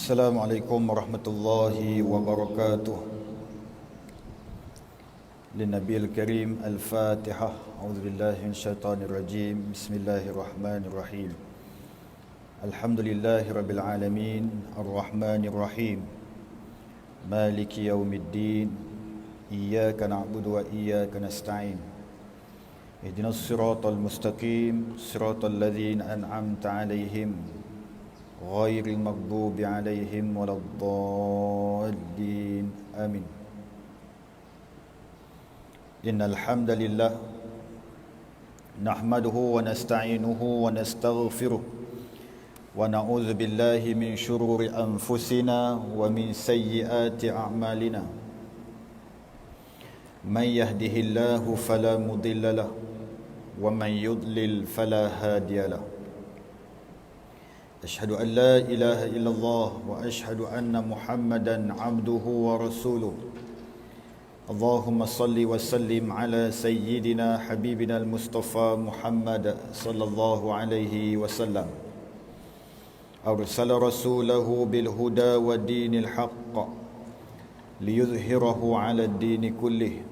Assalamualaikum warahmatullahi wabarakatuh. Lin-Nabil Karim Al-Fatihah. A'udzubillahi minasyaitonir rajim. Bismillahirrahmanirrahim. Alhamdulillahi rabbil alamin, arrahmanir rahim. Maliki yaumiddin. Iyyaka na'budu wa iyyaka nasta'in. Ihdinas siratal mustaqim, siratal ladzina an'amta 'alaihim ghairil maghdubi 'alaihim waladdallin. Amin. Innal hamdalillah nahmaduhu wa nasta'inuhu wa nastaghfiruh wa na'udzu billahi min shururi anfusina wa min sayyiati a'malina. Man yahdihillahu fala mudilla lahu wa man yudlil fala hadiya lahu. Asyhadu an la ilaha illallah wa asyhadu anna Muhammadan abduhu wa rasuluh. Allahumma salli wa sallim ala sayyidina habibina al-Mustafa Muhammad sallallahu alaihi wasallam. Arsala rasulahu bil huda wa dinil haqq liyuzhirahu ala ad-din kullih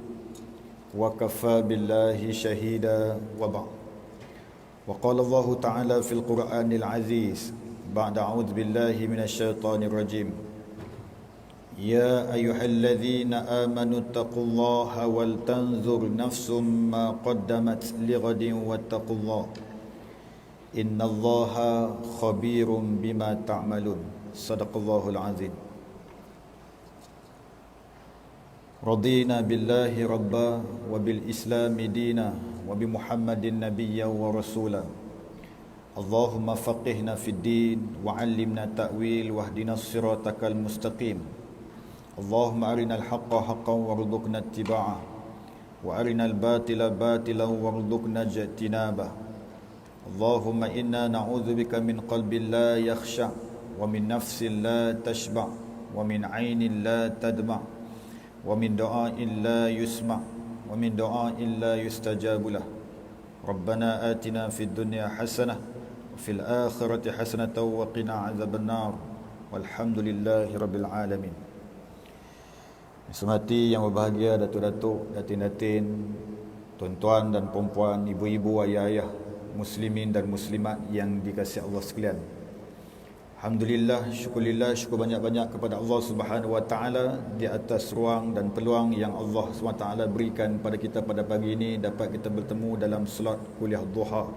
wa kafa billahi shahida wa ba'd. وقال الله تعالى في القرآن العزيز بعد أعوذ بالله من الشيطان الرجيم يا أيها الذين آمنوا اتقوا الله ولتنظر نفس ما قدمت لغد واتقوا الله إن الله خبير بما تعملون. صدق الله العظيم. رضينا بالله ربا وبالإسلام دينا وبمحمد نبيا ورسولا. اللهم فقهنا في الدين وعلمنا تأويل واهدنا الصراط المستقيم. اللهم أرنا الحق حقا وارزقنا اتباعه وأرنا الباطل باطلا وارزقنا اجتنابه. اللهم إنا نعوذ بك من قلب لا يخشع ومن نفس لا تشبع ومن عين لا تدمع ومن دعاء لا يسمع ومن دعاء لا يستجاب له. ربنا آتنا في الدنيا حسنة وفي الآخرة حسنة وقنا عذاب النار والحمد لله رب العالمين. Semati yang berbahagia, datuk-datuk, datin-datin, tuan-tuan dan puan-puan, ibu-ibu, ayah-ayah, muslimin dan muslimat yang dikasihi Allah sekalian. Alhamdulillah, syukurillah, syukur banyak-banyak kepada Allah Subhanahu wa taala di atas ruang dan peluang yang Allah Subhanahu wa taala berikan pada kita pada pagi ini dapat kita bertemu dalam solat kuliah duha.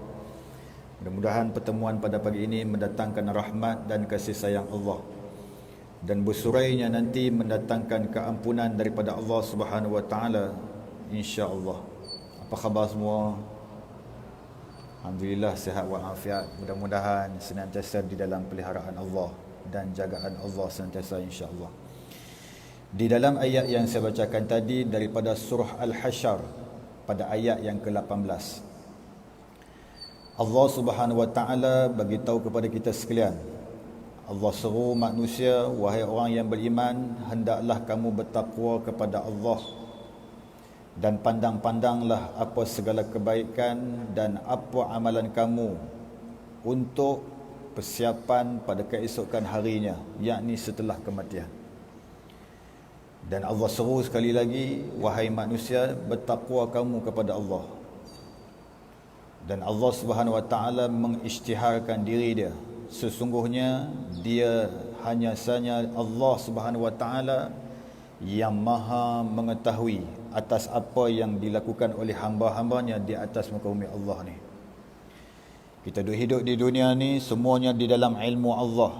Mudah-mudahan pertemuan pada pagi ini mendatangkan rahmat dan kasih sayang Allah dan bersurainya nanti mendatangkan keampunan daripada Allah Subhanahu wa taala insya-Allah. Apa khabar semua? Alhamdulillah sihat walafiat. Mudah-mudahan senantiasa di dalam peliharaan Allah dan jagaan Allah senantiasa insya-Allah. Di dalam ayat yang saya bacakan tadi daripada surah Al-Hasyr pada ayat yang ke-18, Allah Subhanahu wa taala bagi tahu kepada kita sekalian. Allah seru manusia, wahai orang yang beriman, hendaklah kamu bertakwa kepada Allah dan pandang-pandanglah apa segala kebaikan dan apa amalan kamu untuk persiapan pada keesokan harinya, yakni setelah kematian. Dan Allah seru sekali lagi, wahai manusia, bertakwa kamu kepada Allah. Dan Allah Subhanahu wa taala mengisytiharkan diri dia. Sesungguhnya dia hanya sahaja Allah Subhanahu wa taala yang maha mengetahui atas apa yang dilakukan oleh hamba-hambanya di atas muka bumi Allah ni. Kita duduk hidup di dunia ni semuanya di dalam ilmu Allah.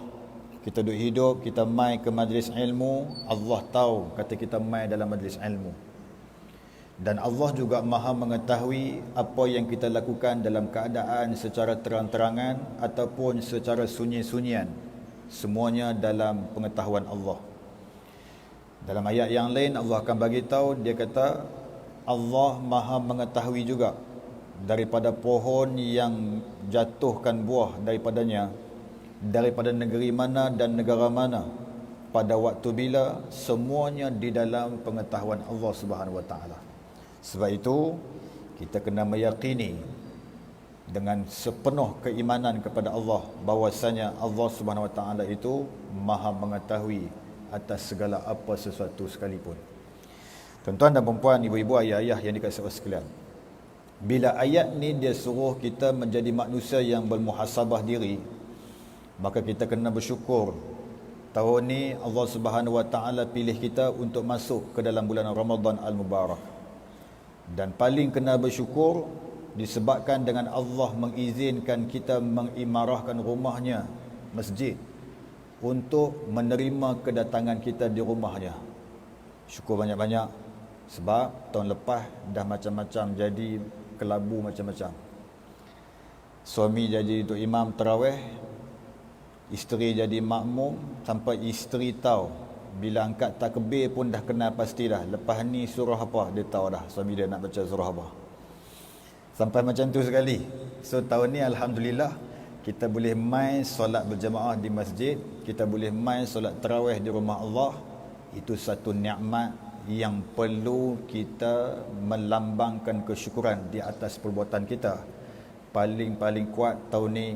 Kita duduk hidup, kita mai ke majlis ilmu, Allah tahu kata kita mai dalam majlis ilmu. Dan Allah juga maha mengetahui apa yang kita lakukan dalam keadaan secara terang-terangan ataupun secara sunyi-sunyian. Semuanya dalam pengetahuan Allah. Dalam ayat yang lain Allah akan bagi tahu, dia kata Allah maha mengetahui juga daripada pohon yang jatuhkan buah daripadanya, daripada negeri mana dan negara mana, pada waktu bila, semuanya di dalam pengetahuan Allah Subhanahu wa taala. Sebab itu kita kena meyakini dengan sepenuh keimanan kepada Allah bahwasanya Allah Subhanahu Wa Taala itu Maha mengetahui atas segala apa sesuatu sekalipun. Tuan-tuan dan puan-puan, ibu-ibu, ayah-ayah yang dikasihi Allah sekalian, bila ayat ni dia suruh kita menjadi manusia yang bermuhasabah diri, maka kita kena bersyukur. Tahun ni Allah Subhanahu Wa Taala pilih kita untuk masuk ke dalam bulan Ramadan Al-Mubarak. Dan paling kena bersyukur disebabkan dengan Allah mengizinkan kita mengimarahkan rumahnya, masjid, untuk menerima kedatangan kita di rumahnya. Syukur banyak-banyak, sebab tahun lepas dah macam-macam jadi kelabu macam-macam. Suami jadi untuk imam tarawih, isteri jadi makmum, sampai isteri tahu bila angkat takbir pun dah kenal pasti dah. Lepas ni surah apa dia tahu dah, suami dia nak baca surah apa. Sampai macam tu sekali. So tahun ni alhamdulillah kita boleh main solat berjamaah di masjid, kita boleh main solat tarawih di rumah Allah. Itu satu nikmat yang perlu kita melambangkan kesyukuran di atas perbuatan kita. Paling kuat tahun ni,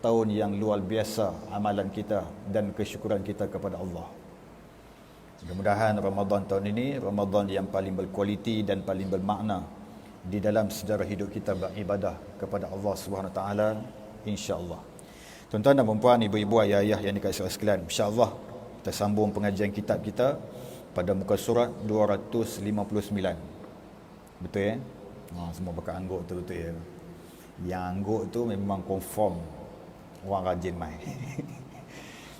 tahun yang luar biasa amalan kita dan kesyukuran kita kepada Allah. Mudah-mudahan Ramadan tahun ini Ramadan yang paling berkualiti dan paling bermakna di dalam sejarah hidup kita beribadah kepada Allah Subhanahu Wa Taala, insya-Allah. Tuan-tuan dan puan-puan, ibu-ibu, ayah-ayah yang dikasihi Allah sekalian, insya-Allah kita sambung pengajian kitab kita pada muka surat 259. Betul ya? Semua pakai angguk tu betul ya. Yang angguk tu memang confirm orang rajin main.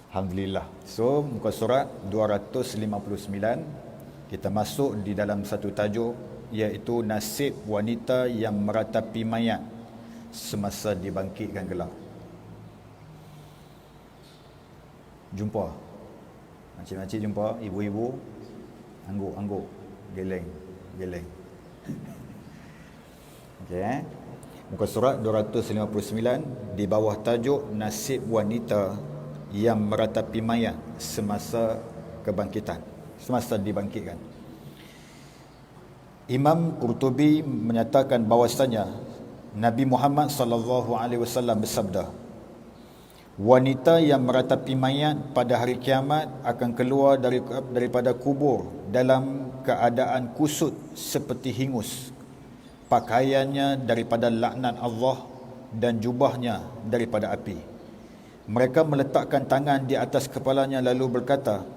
Alhamdulillah. So muka surat 259 kita masuk di dalam satu tajuk, iaitu nasib wanita yang meratapi mayat semasa dibangkitkan kelak. Jumpa makcik-makcik, jumpa ibu-ibu, angguk-angguk, geleng. Okey. Muka surat 259 di bawah tajuk nasib wanita yang meratapi mayat semasa kebangkitan, semasa dibangkitkan. Imam Qurtubi menyatakan bahawasanya Nabi Muhammad sallallahu alaihi wasallam bersabda, wanita yang meratapi mayat pada hari kiamat akan keluar daripada kubur dalam keadaan kusut seperti hingus, pakaiannya daripada laknat Allah dan jubahnya daripada api. Mereka meletakkan tangan di atas kepalanya lalu berkata,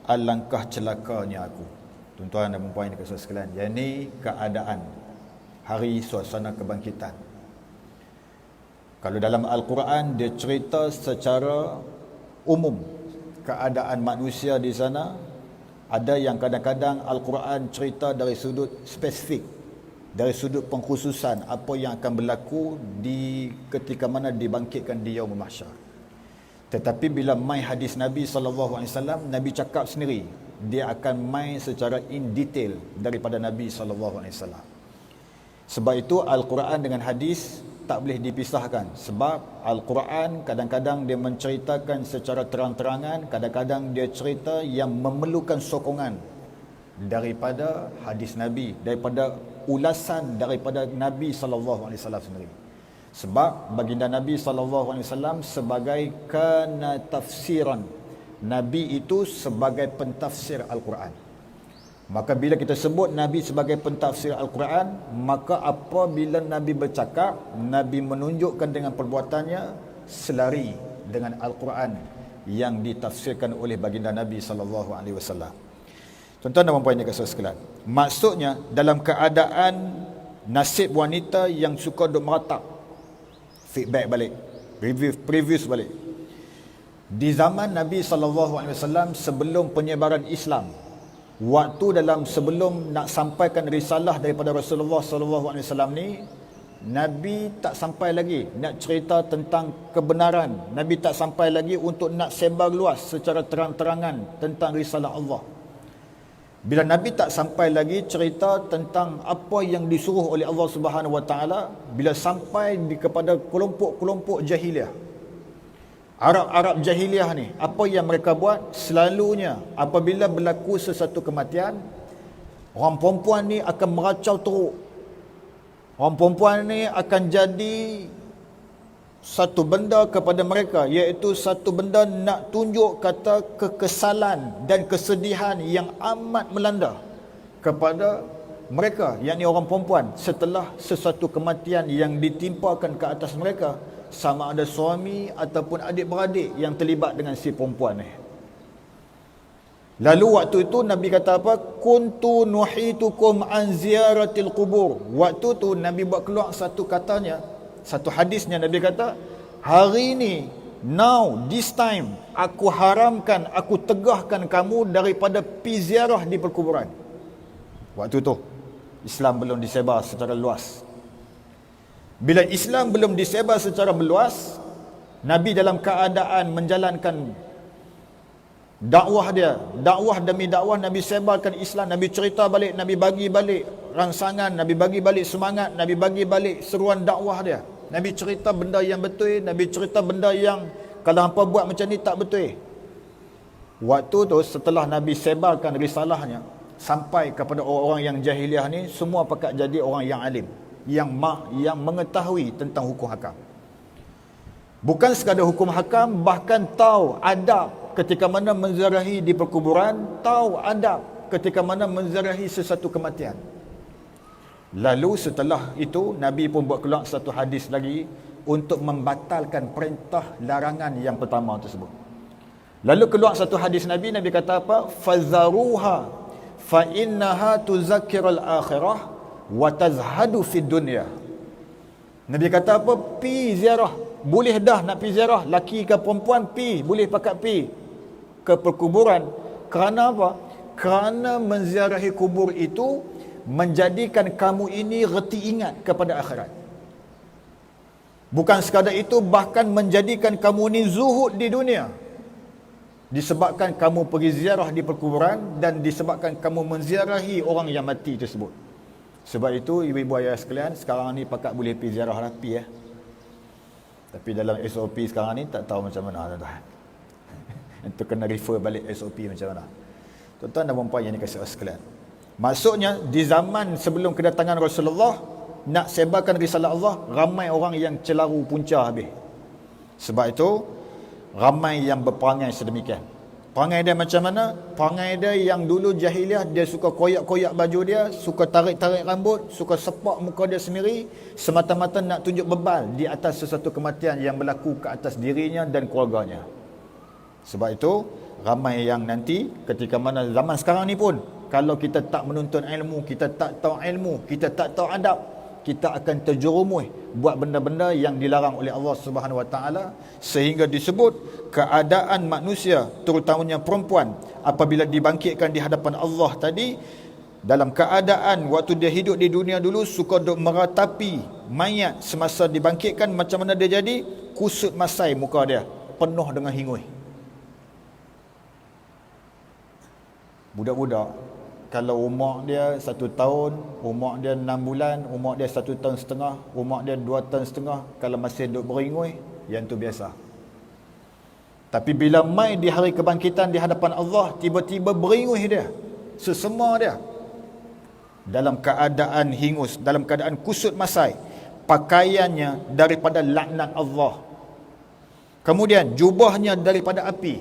alangkah celakanya aku. Tuan-tuan dan puan-puan yang dikasihi sekalian, yang ini keadaan hari suasana kebangkitan. Kalau dalam Al-Quran dia cerita secara umum keadaan manusia di sana, ada yang kadang-kadang Al-Quran cerita dari sudut spesifik, dari sudut pengkhususan apa yang akan berlaku di ketika mana dibangkitkan di Yaumul Mahsyar. Tetapi bila mai hadis Nabi SAW, Nabi cakap sendiri, dia akan main secara in detail daripada Nabi SAW. Sebab itu Al-Quran dengan hadis tak boleh dipisahkan. Sebab Al-Quran kadang-kadang dia menceritakan secara terang-terangan, kadang-kadang dia cerita yang memerlukan sokongan daripada hadis Nabi, daripada ulasan daripada Nabi SAW sendiri. Sebab baginda Nabi SAW sebagai kana tafsiran, Nabi itu sebagai pentafsir Al-Quran. Maka bila kita sebut Nabi sebagai pentafsir Al-Quran, maka apabila Nabi bercakap, Nabi menunjukkan dengan perbuatannya selari dengan Al-Quran yang ditafsirkan oleh baginda Nabi SAW. Tuan-tuan dan puan-puan yang dikasihi sekalian, maksudnya dalam keadaan nasib wanita yang suka duk meratap, feedback balik, reviews balik. Di zaman Nabi SAW sebelum penyebaran Islam, waktu sebelum nak sampaikan risalah daripada Rasulullah SAW ni, Nabi tak sampai lagi nak cerita tentang kebenaran. Nabi tak sampai lagi untuk nak sebar luas secara terang-terangan tentang risalah Allah. Bila Nabi tak sampai lagi cerita tentang apa yang disuruh oleh Allah Subhanahu Wa Taala, bila sampai kepada kelompok-kelompok jahiliah, Arab jahiliah ni, apa yang mereka buat? Selalunya apabila berlaku sesuatu kematian, orang perempuan ni akan meracau teruk. Orang perempuan ni akan jadi satu benda kepada mereka, iaitu satu benda nak tunjuk kata kekesalan dan kesedihan yang amat melanda kepada mereka, yakni orang perempuan, setelah sesuatu kematian yang ditimpakan ke atas mereka, sama ada suami ataupun adik-beradik yang terlibat dengan si perempuan ni. Lalu waktu itu Nabi kata apa? Kuntu nuhitukum an ziyaratil qubur. Waktu tu Nabi buat keluar satu katanya, satu hadisnya. Nabi kata, hari ini, now, this time, aku haramkan, aku tegahkan kamu daripada pi ziarah di perkuburan. Waktu tu Islam belum disebar secara luas. Bila Islam belum disebar secara meluas, Nabi dalam keadaan menjalankan dakwah dia, dakwah demi dakwah, Nabi sebarkan Islam, Nabi cerita balik, Nabi bagi balik rangsangan, Nabi bagi balik semangat, Nabi bagi balik seruan dakwah dia. Nabi cerita benda yang betul, Nabi cerita benda yang kalau hampa buat macam ni tak betul. Waktu tu setelah Nabi sebarkan risalahnya sampai kepada orang-orang yang jahiliah ni, semua pakat jadi orang yang alim, yang mengetahui tentang hukum hakam. Bukan sekadar hukum hakam, bahkan tahu adab ketika mana menziarahi di perkuburan, tahu adab ketika mana menziarahi sesuatu kematian. Lalu setelah itu Nabi pun buat keluar satu hadis lagi untuk membatalkan perintah larangan yang pertama tersebut. Lalu keluar satu hadis Nabi, Nabi kata apa? Fazaruha fa innaha tuzakkirul akhirah wa tazhadu fid dunya. Nabi kata apa? Pi ziarah, boleh dah nak pi ziarah, laki ke perempuan pi, boleh pakat pi ke perkuburan. Kerana apa? Kerana menziarahi kubur itu menjadikan kamu ini reti ingat kepada akhirat. Bukan sekadar itu, bahkan menjadikan kamu ini zuhud di dunia, disebabkan kamu pergi ziarah di perkuburan dan disebabkan kamu menziarahi orang yang mati tersebut. Sebab itu ibu-ibu ayah sekalian, sekarang ni pakat boleh pergi ziarah rapi ya. Tapi dalam SOP sekarang ni tak tahu macam mana tuan-tuan. Itu kena refer balik SOP macam mana. Tuan-tuan dan puan-puan yang dikasihi Allah sekalian, maksudnya di zaman sebelum kedatangan Rasulullah, nak sebarkan risalah Allah, ramai orang yang celaru punca habis. Sebab itu ramai yang berperangai sedemikian. Perangai dia macam mana? Perangai dia yang dulu jahiliah, dia suka koyak-koyak baju dia, suka tarik-tarik rambut, suka sepak muka dia sendiri, semata-mata nak tunjuk bebal di atas sesuatu kematian yang berlaku ke atas dirinya dan keluarganya. Sebab itu ramai yang nanti ketika mana zaman sekarang ni pun, kalau kita tak menuntut ilmu, kita tak tahu ilmu, kita tak tahu adab, kita akan terjerumus buat benda-benda yang dilarang oleh Allah Subhanahu Wa Taala, sehingga disebut keadaan manusia, terutamanya perempuan, apabila dibangkitkan di hadapan Allah tadi, dalam keadaan waktu dia hidup di dunia dulu suka duk meratapi mayat, semasa dibangkitkan macam mana dia jadi? Kusut masai muka dia, penuh dengan hingus. Budak-budak, kalau umur dia 1 tahun, umur dia 6 bulan, umur dia 1 tahun setengah, umur dia 2 tahun setengah, kalau masih duduk beringus, yang tu biasa. Tapi bila mai di hari kebangkitan di hadapan Allah, tiba-tiba beringus dia, sesama dia, dalam keadaan hingus, dalam keadaan kusut masai, pakaiannya daripada laknat Allah, kemudian jubahnya daripada api.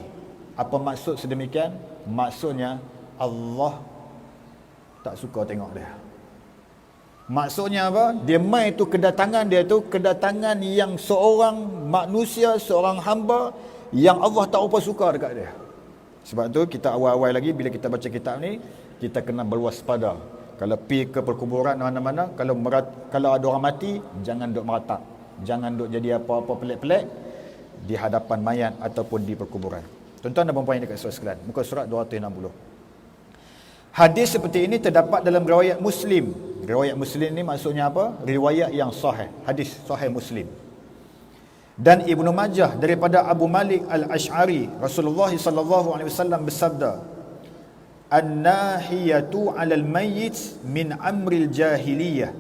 Apa maksud sedemikian? Maksudnya Allah tak suka tengok dia. Maksudnya apa? Dia mai tu, kedatangan dia tu kedatangan yang seorang manusia, seorang hamba yang Allah tak apa suka dekat dia. Sebab tu kita awal-awal lagi bila kita baca kitab ni, kita kena berwaspada. Kalau pergi ke perkuburan mana-mana, kalau ada orang mati, jangan duk meratap, jangan duk jadi apa-apa pelik-pelik di hadapan mayat ataupun di perkuburan. Tuan-tuan dan puan-puan yang dekat surah sekalian, muka surat 260. Hadis seperti ini terdapat dalam riwayat Muslim. Riwayat Muslim ni maksudnya apa? Riwayat yang sahih, hadis sahih Muslim. Dan Ibnu Majah daripada Abu Malik Al-Ash'ari, Rasulullah sallallahu alaihi wasallam bersabda, "An-nahiyatu 'alal mayyit min amril jahiliyah,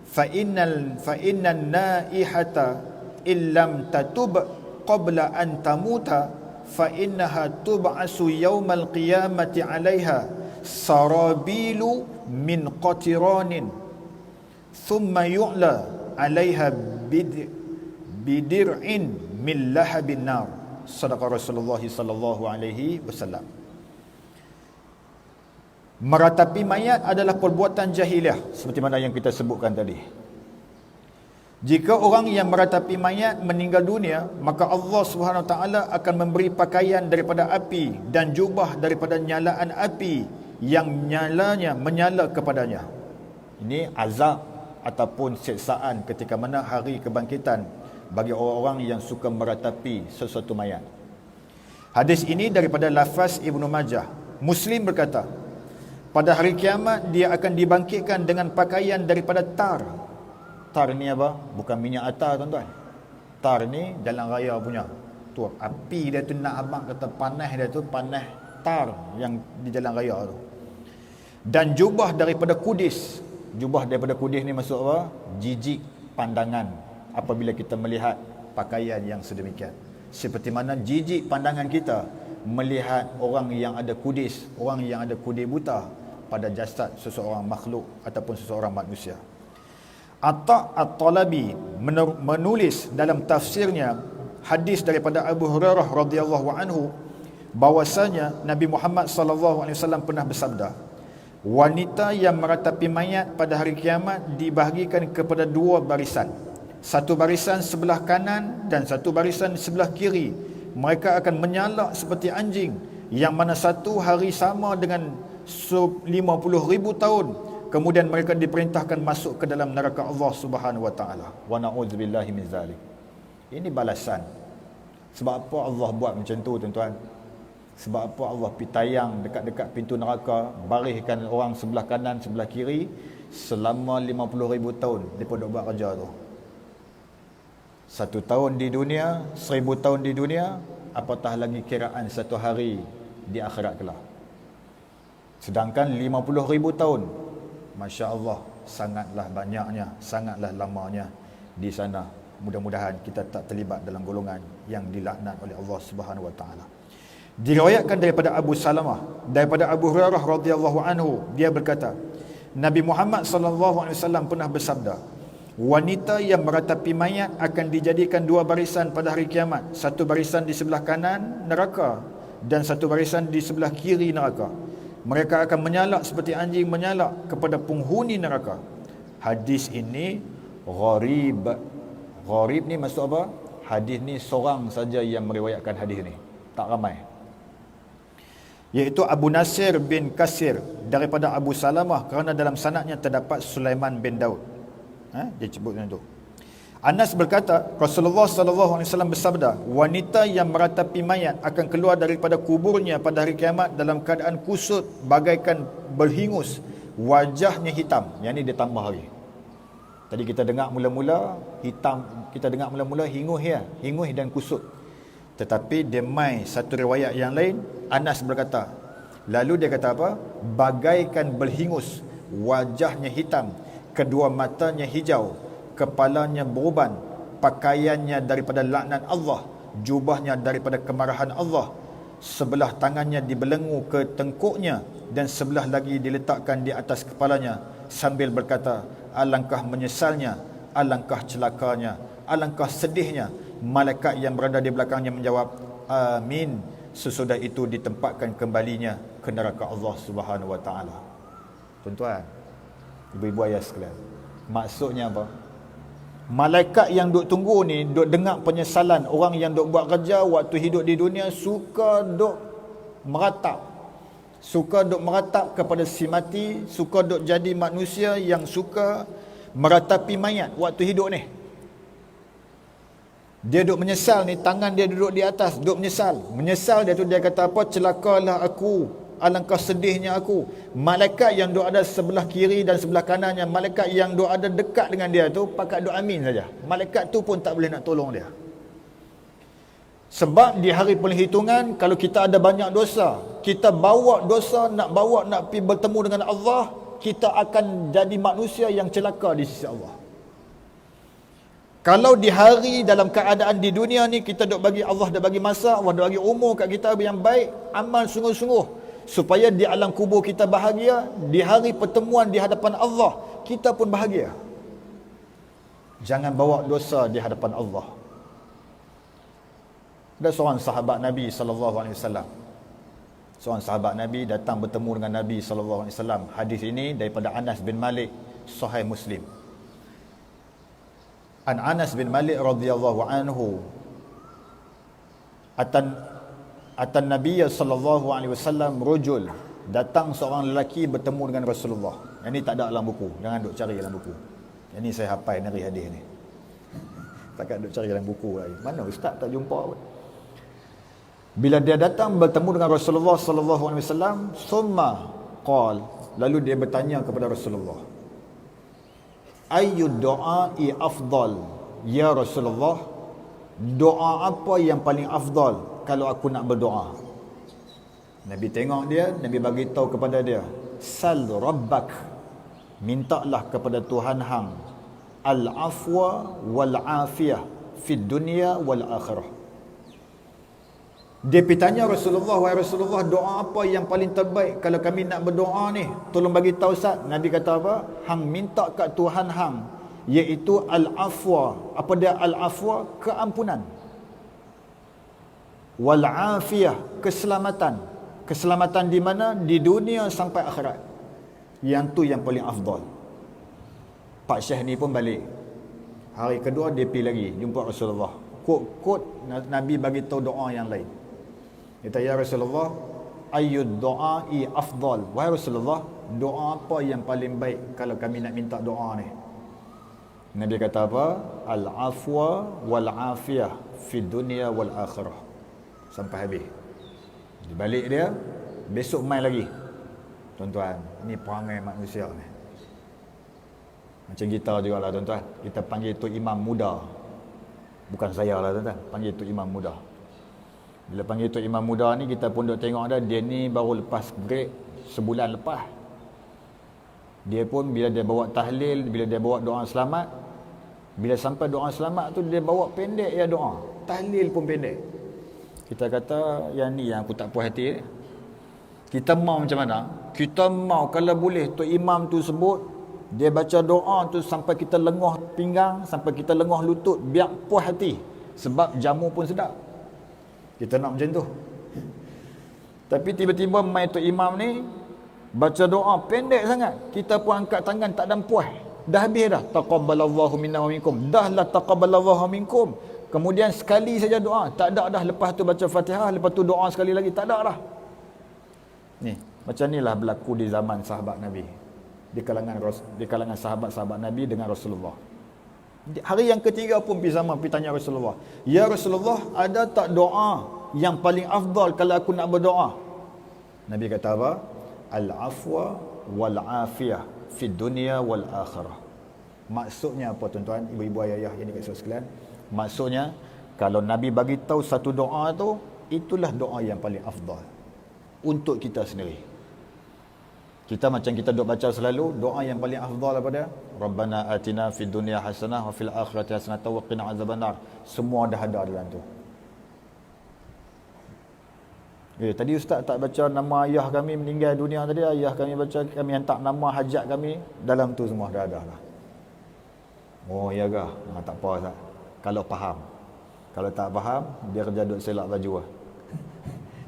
fa innan naihata illam tatub qabla an tamuta fa innaha tub'asu yaumal qiyamati 'alaiha sarabilu min qatiranin thumma yu'la 'alaiha bidir'in min lahabin nar. Sadaqa Rasulullah sallallahu alaihi wasallam. Meratapi mayat adalah perbuatan jahiliah seperti mana yang kita sebutkan tadi. Jika orang yang meratapi mayat meninggal dunia, maka Allah Subhanahu Wa Taala akan memberi pakaian daripada api dan jubah daripada nyalaan api yang nyalanya menyala kepadanya. Ini azab ataupun siksaan ketika mana hari kebangkitan bagi orang-orang yang suka meratapi sesuatu mayat. Hadis ini daripada lafaz Ibnu Majah. Muslim berkata, pada hari kiamat dia akan dibangkitkan dengan pakaian daripada tar. Tar ni apa? Bukan minyak atar, tuan-tuan. Tar ni jalan raya punya. Tu api dia tu, nak abang kata panas dia tu, panas tar yang di jalan raya tu. Dan jubah daripada kudis. Jubah daripada kudis ni maksud apa? Jijik pandangan apabila kita melihat pakaian yang sedemikian. Seperti mana jijik pandangan kita melihat orang yang ada kudis, orang yang ada kudis buta pada jasad seseorang makhluk ataupun seseorang manusia. Atta' At-Talabi menulis dalam tafsirnya hadis daripada Abu Hurairah radhiyallahu anhu bahwasanya Nabi Muhammad sallallahu alaihi wasallam pernah bersabda, wanita yang meratapi mayat pada hari kiamat dibahagikan kepada dua barisan. Satu barisan sebelah kanan dan satu barisan sebelah kiri. Mereka akan menyalak seperti anjing, yang mana satu hari sama dengan 50,000 tahun. Kemudian mereka diperintahkan masuk ke dalam neraka Allah Subhanahu Wa Taala. Wa na'udzubillahi min zalik. Ini balasan. Sebab apa Allah buat macam tu, tuan-tuan? Sebab apa Allah pitayang dekat-dekat pintu neraka, bariskan orang sebelah kanan, sebelah kiri selama 50,000 tahun mereka duk buat kerja tu. 1 tahun di dunia, 1000 tahun di dunia, apatah lagi kiraan 1 hari di akhirat kelak. Sedangkan 50,000 tahun, Masya Allah, sangatlah banyaknya, sangatlah lamanya di sana. Mudah-mudahan kita tak terlibat dalam golongan yang dilaknat oleh Allah Subhanahu Wa Taala. Diriwayatkan daripada Abu Salamah, daripada Abu Hurairah radhiyallahu anhu, dia berkata, Nabi Muhammad sallallahu alaihi wasallam pernah bersabda, wanita yang meratapi mayat akan dijadikan dua barisan pada hari kiamat. Satu barisan di sebelah kanan neraka dan satu barisan di sebelah kiri neraka. Mereka akan menyalak seperti anjing menyalak kepada penghuni neraka. Hadis ini gharib. Gharib ni maksud apa? Hadis ni seorang saja yang meriwayatkan hadis ni, tak ramai. Iaitu Abu Nasir bin Kasir daripada Abu Salamah, kerana dalam sanadnya terdapat Sulaiman bin Daud. Dia sebut macam tu. Anas berkata, Rasulullah sallallahu alaihi wasallam bersabda, wanita yang meratapi mayat akan keluar daripada kuburnya pada hari kiamat dalam keadaan kusut bagaikan berhingus, wajahnya hitam. Yang ni dia tambah lagi. Tadi kita dengar mula-mula hitam, kita dengar mula-mula hingus ya, hingus dan kusut. Tetapi dia mai satu riwayat yang lain, Anas berkata, lalu dia kata apa? Bagaikan berhingus, wajahnya hitam, kedua matanya hijau, kepalanya beruban, pakaiannya daripada laknat Allah, jubahnya daripada kemarahan Allah, sebelah tangannya dibelenggu ke tengkuknya dan sebelah lagi diletakkan di atas kepalanya, sambil berkata, alangkah menyesalnya, alangkah celakanya, alangkah sedihnya. Malaikat yang berada di belakangnya menjawab, amin. Sesudah itu ditempatkan kembalinya ke neraka Allah Subhanahu Wa Taala. Tuan-tuan, ibu-ibu ayah sekalian, maksudnya apa? Malaikat yang duk tunggu ni duk dengar penyesalan orang yang duk buat kerja waktu hidup di dunia, suka duk meratap, suka duk meratap kepada si mati, suka duk jadi manusia yang suka meratapi mayat waktu hidup ni. Dia duk menyesal ni, tangan dia duduk di atas, duk menyesal. Menyesal dia tu, dia kata apa? Celakalah aku, alangkah sedihnya aku. Malaikat yang duk ada sebelah kiri dan sebelah kanannya, malaikat yang duk ada dekat dengan dia tu, pakat duk amin saja. Malaikat tu pun tak boleh nak tolong dia. Sebab di hari penghitungan, kalau kita ada banyak dosa, kita bawa dosa, nak pergi bertemu dengan Allah, kita akan jadi manusia yang celaka di sisi Allah. Kalau di hari dalam keadaan di dunia ni kita duk bagi, Allah dah bagi masa, Allah dah bagi umur kat kita yang baik, amal sungguh-sungguh supaya di alam kubur kita bahagia, di hari pertemuan di hadapan Allah kita pun bahagia. Jangan bawa dosa di hadapan Allah. Ada seorang sahabat Nabi SAW. Seorang sahabat Nabi datang bertemu dengan Nabi SAW. Hadis ini daripada Anas bin Malik, Sahih Muslim. An Anas bin Malik radhiyallahu anhu atan Nabi sallallahu alaihi wasallam rajul, datang seorang lelaki bertemu dengan Rasulullah. Yang ni tak ada dalam buku, jangan duk cari dalam buku. Yang ni saya hafal dari hadis ni. Takkan duk cari dalam buku lagi. Mana ustaz tak jumpa pun. Bila dia datang bertemu dengan Rasulullah sallallahu alaihi wasallam, summa qal, lalu dia bertanya kepada Rasulullah, ayyud du'a'i afdal ya Rasulullah, doa apa yang paling afdal kalau aku nak berdoa? Nabi tengok dia, Nabi bagi tahu kepada dia, sal rabbak, mintalah kepada Tuhan hang al-afwa wal afiyah fid dunya wal akhirah. Dia pergi tanya Rasulullah, wahai Rasulullah, doa apa yang paling terbaik kalau kami nak berdoa ni? Tolong bagi tahu Ustaz. Nabi kata apa? Hang minta kat Tuhan hang, iaitu al-afwa. Apa dia al-afwa? Keampunan. Wal afiyah, keselamatan. Keselamatan di mana? Di dunia sampai akhirat. Yang tu yang paling afdal. Pak Syekh ni pun balik. Hari kedua dia pergi lagi jumpa Rasulullah. Kod Nabi bagi tahu doa yang lain. Kata, ya Rasulullah, ayyud du'a'i afdal. Wahai Rasulullah, doa apa yang paling baik kalau kami nak minta doa ni? Nabi kata apa? Al-afwa wal-afiyah fi dunya wal-akhirah. Sampai habis. Di balik dia, besok main lagi. Tuan-tuan, ni perangai manusia ni. Macam kita juga lah tuan-tuan. Kita panggil tu imam muda. Bukan saya lah tuan-tuan, panggil tu imam muda. Bila panggil tu imam muda ni, kita pun duk tengok dia ni baru lepas break sebulan lepas. Dia pun bila dia bawa tahlil, bila dia bawa doa selamat, bila sampai doa selamat tu dia bawa pendek ya doa. Tahlil pun pendek. Kita kata yang ni yang aku tak puas hati. Kita mau macam mana? Kita mau kalau boleh tu imam tu sebut, dia baca doa tu sampai kita lengah pinggang, sampai kita lengah lutut, biar puas hati. Sebab jamu pun sedap. Kita nak macam tu. Tapi tiba-tiba mai tu imam ni baca doa pendek sangat. Kita pun angkat tangan tak ada puas. Dah habis dah. Taqabbalallahu minna wa minkum. Dah lah taqabbalallahu minkum. Kemudian sekali saja doa. Tak ada dah. Lepas tu baca Fatihah, lepas tu doa sekali lagi. Tak ada dah. Ni, macam inilah berlaku di zaman sahabat Nabi. Di kalangan sahabat-sahabat Nabi dengan Rasulullah. Hari yang ketiga pun pergi sama, pergi tanya Rasulullah, ya Rasulullah, ada tak doa yang paling afdal kalau aku nak berdoa? Nabi kata apa? Al-afwa wal-afiyah fi dunya wal akhirah. Maksudnya apa tuan-tuan, ibu-ibu, ayah-ayah yang dikasihi sekalian? Maksudnya, kalau Nabi bagi tahu satu doa tu, itulah doa yang paling afdal untuk kita sendiri. Kita macam kita duk baca selalu, doa yang paling afdal apa dia? Rabbana atina fid dunya hasanah wa fil akhirati hasanah wa qina azabannar. Semua dah ada dalam tu. Tadi ustaz tak baca nama ayah kami meninggal dunia tadi, ayah kami baca, kami hantar nama hajat kami, dalam tu semua dah ada lah. Oh ya ke? Tak apa ustaz. Kalau faham. Kalau tak faham, dia kerja duk selak baju lah.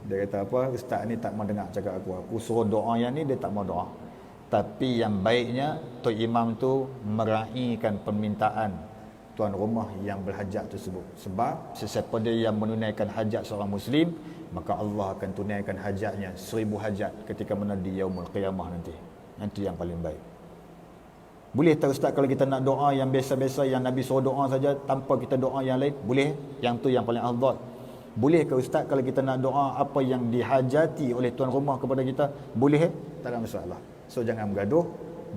Dia kata apa, ustaz ni tak mau dengar cakap aku. Aku suruh doa yang ni, dia tak mau doa. Tapi yang baiknya, Tok Imam tu meraihkan permintaan tuan rumah yang berhajat tersebut. Sebab sesiapa dia yang menunaikan hajat seorang Muslim, maka Allah akan tunaikan hajatnya 1000 hajat ketika mana di yaumul qiyamah nanti. Itu yang paling baik. Boleh tak ustaz kalau kita nak doa yang biasa-biasa, yang Nabi suruh doa saja tanpa kita doa yang lain? Boleh. Yang tu yang paling afdal. Boleh ke ustaz kalau kita nak doa apa yang dihajati oleh tuan rumah kepada kita? Boleh? Tak ada masalah. So jangan bergaduh,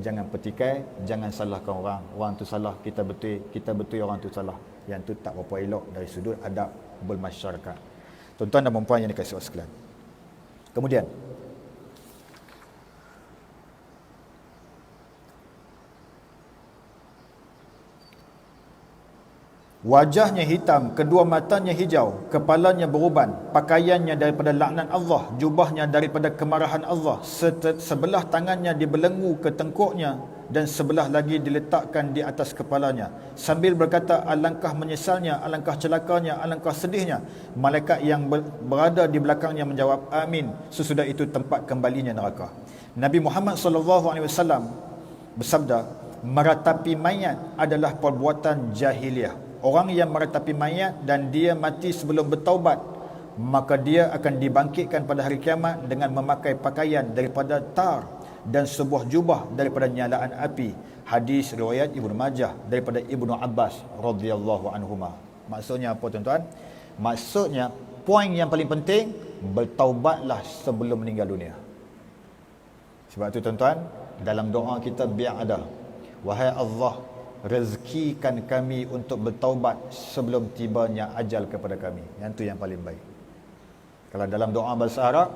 jangan petikai, jangan salahkan orang. Orang tu salah, kita betul orang tu salah. Yang tu tak berapa elok dari sudut adab bermasyarakat. Tuan-tuan dan puan yang dikasihi sekalian. Kemudian wajahnya hitam, kedua matanya hijau, kepalanya beruban, pakaiannya daripada laknat Allah, jubahnya daripada kemarahan Allah, sebelah tangannya dibelenggu ke tengkuknya, dan sebelah lagi diletakkan di atas kepalanya, sambil berkata, alangkah menyesalnya, alangkah celakanya, alangkah sedihnya. Malaikat yang berada di belakangnya menjawab, amin. Sesudah itu tempat kembalinya neraka. Nabi Muhammad SAW bersabda, meratapi mayat adalah perbuatan jahiliah. Orang yang meratapi mayat dan dia mati sebelum bertaubat, maka dia akan dibangkitkan pada hari kiamat dengan memakai pakaian daripada tar dan sebuah jubah daripada nyalaan api. Hadis riwayat Ibnu Majah daripada Ibnu Abbas radhiyallahu anhuma. Maksudnya apa tuan-tuan? Maksudnya poin yang paling penting, bertaubatlah sebelum meninggal dunia. Sebab tu tuan-tuan, dalam doa kita biar ada, wahai Allah, rezekikan kami untuk bertaubat sebelum tibanya ajal kepada kami. Yang tu yang paling baik. Kalau dalam doa bahasa Arab,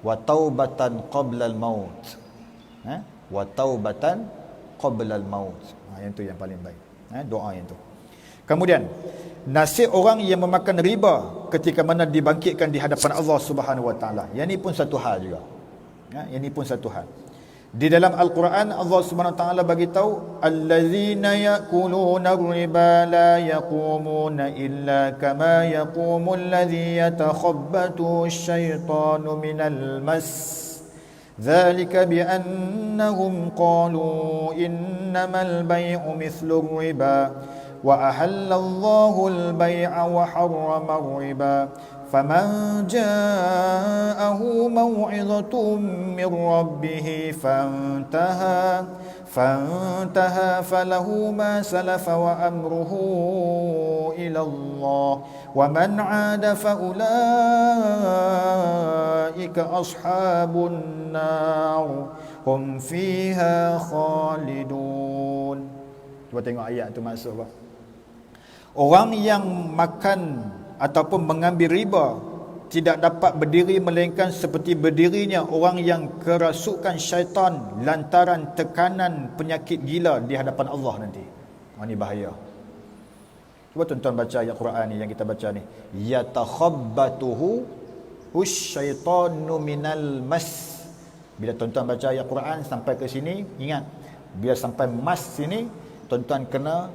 wa taubatan qabla al-maut. Wa taubatan qabla al-maut. Yang tu yang paling baik. Doa yang tu. Kemudian, nasib orang yang memakan riba ketika mana dibangkitkan di hadapan Allah Subhanahu wa taala. Yang ni pun satu hal juga. Yang ni pun satu hal. Di dalam Al-Quran Allah Subhanahu wa taala bagi tahu, allazina yakuluna ar-riba la yaqumuna illa kama yaqumu alladhi yatakhabbathu asy-syaitanu minal mas. Dzalika bi annahum qalu innamal bay'u mithlu ar-riba wa ahalla Allahu al-bay'a wa harrama ar-riba. فَمَنْ جَاءَهُ مَوْعِظَةٌ مِّنْ رَبِّهِ فَانْتَهَى فَلَهُ مَا سَلَفَ وَأَمْرُهُ إِلَى اللَّهِ وَمَنْ عَادَ فَأُولَئِكَ أَصْحَابُ النَّارِ هُمْ فِيهَا خَالِدُونَ. Cuba tengok ayat tu maksud apa. Orang yang makan ataupun mengambil riba tidak dapat berdiri melainkan seperti berdirinya orang yang kerasukan syaitan lantaran tekanan penyakit gila di hadapan Allah nanti. Ini bahaya. Cuba tuan-tuan baca ayat Quran ni yang kita baca ni. Yatakhabbatuhu usyaitanu minal mas. Bila tuan-tuan baca ayat Quran sampai ke sini, ingat, bila sampai mas sini, tuan-tuan kena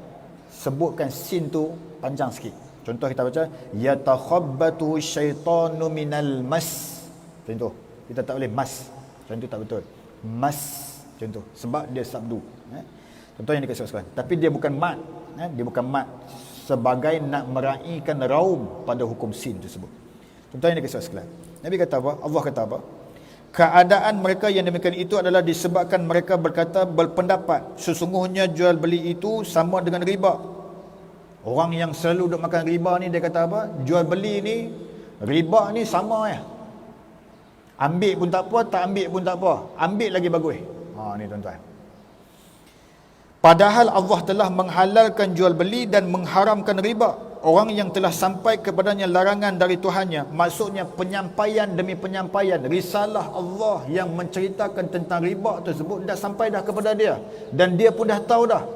sebutkan sin tu panjang sikit. Contoh kita baca, yatakhabbatu syaitanu minal mas. Contoh, kita tak boleh mas. Contoh tak betul. Mas, contoh. Sebab dia sabdu. Contoh yang dikasih sekalian. Tapi dia bukan mat. Dia bukan mat. Sebagai nak meraihkan raum pada hukum sin tersebut. Contoh yang dikasih sekalian. Nabi kata apa? Allah kata apa? Keadaan mereka yang demikian itu adalah disebabkan mereka berpendapat sesungguhnya jual beli itu sama dengan riba. Orang yang selalu duk makan riba ni, dia kata apa? Jual beli ni, riba ni sama ya. Ambil pun tak apa, tak ambil pun tak apa. Ambil lagi bagus. Ni tuan-tuan. Padahal Allah telah menghalalkan jual beli dan mengharamkan riba. Orang yang telah sampai kepadanya larangan dari Tuhannya, maksudnya penyampaian demi penyampaian risalah Allah yang menceritakan tentang riba tersebut dah sampai dah kepada dia. Dan dia pun dah tahu dah.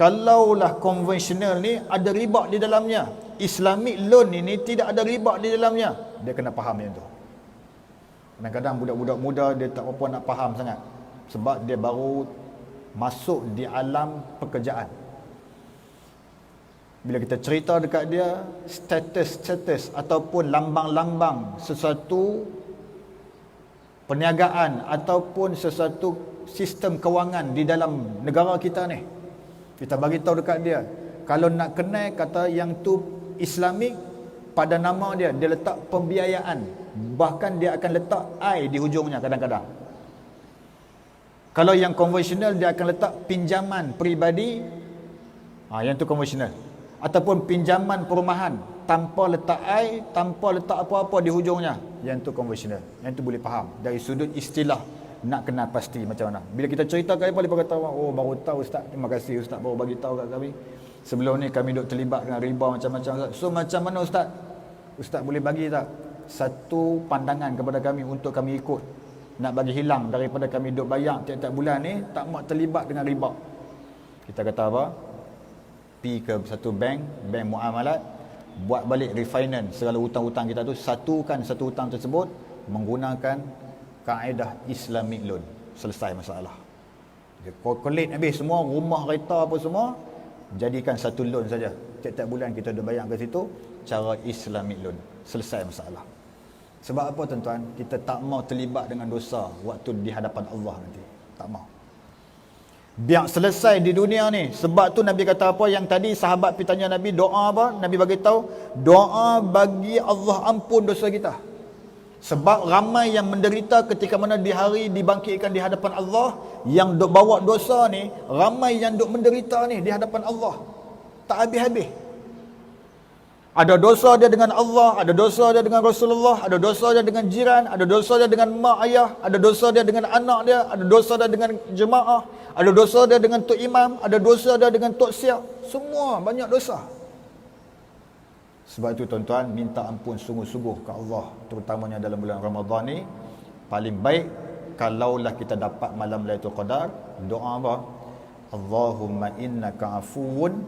Kalaulah konvensional ni ada riba di dalamnya, Islamic loan ini tidak ada riba di dalamnya, dia kena faham yang tu. Kadang-kadang budak-budak muda dia tak apa nak faham sangat, sebab dia baru masuk di alam pekerjaan. Bila kita cerita dekat dia status ataupun lambang-lambang sesuatu perniagaan ataupun sesuatu sistem kewangan di dalam negara kita ni, kita bagi tahu dekat dia, kalau nak kenal kata yang tu Islamik, pada nama dia letak pembiayaan, bahkan dia akan letak I di hujungnya kadang-kadang. Kalau yang konvensional dia akan letak pinjaman peribadi, yang tu konvensional, ataupun pinjaman perumahan tanpa letak I, tanpa letak apa-apa di hujungnya, yang tu konvensional. Yang tu boleh faham dari sudut istilah, nak kenal pasti macam mana. Bila kita cerita kat dia kata, oh baru tahu Ustaz, terima kasih Ustaz baru bagi tahu kat kami. Sebelum ni kami duk terlibat dengan riba macam-macam Ustaz. So macam mana Ustaz? Ustaz boleh bagi tak satu pandangan kepada kami untuk kami ikut, nak bagi hilang daripada kami duk bayar tiap-tiap bulan ni, tak mahu terlibat dengan riba. Kita kata apa? Pi ke satu bank muamalat, buat balik refinance segala hutang-hutang kita tu, satukan satu hutang tersebut menggunakan kaedah Islamic loan. Selesai masalah. Dia kolek habis semua, rumah kereta apa semua, jadikan satu loan saja. Tiap-tiap bulan kita ada bayar ke situ, cara Islamic loan. Selesai masalah. Sebab apa tuan-tuan? Kita tak mau terlibat dengan dosa waktu di hadapan Allah nanti. Tak mau. Biar selesai di dunia ni. Sebab tu Nabi kata apa? Yang tadi sahabat pergi tanya Nabi, doa apa? Nabi bagi tahu, doa bagi Allah ampun dosa kita. Sebab ramai yang menderita ketika mana di hari dibangkitkan di hadapan Allah, yang duk bawa dosa ni, ramai yang duk menderita ni di hadapan Allah. Tak habis-habis. Ada dosa dia dengan Allah, ada dosa dia dengan Rasulullah, ada dosa dia dengan jiran, ada dosa dia dengan mak ayah, ada dosa dia dengan anak dia, ada dosa dia dengan jemaah, ada dosa dia dengan tok imam, ada dosa dia dengan tok siap. Semua banyak dosa. Sebab itu tuan-tuan, minta ampun sungguh-sungguh ke Allah, terutamanya dalam bulan Ramadan ni. Paling baik kalaulah kita dapat malam Lailatul Qadar, doa apa? Allahumma innaka afuwun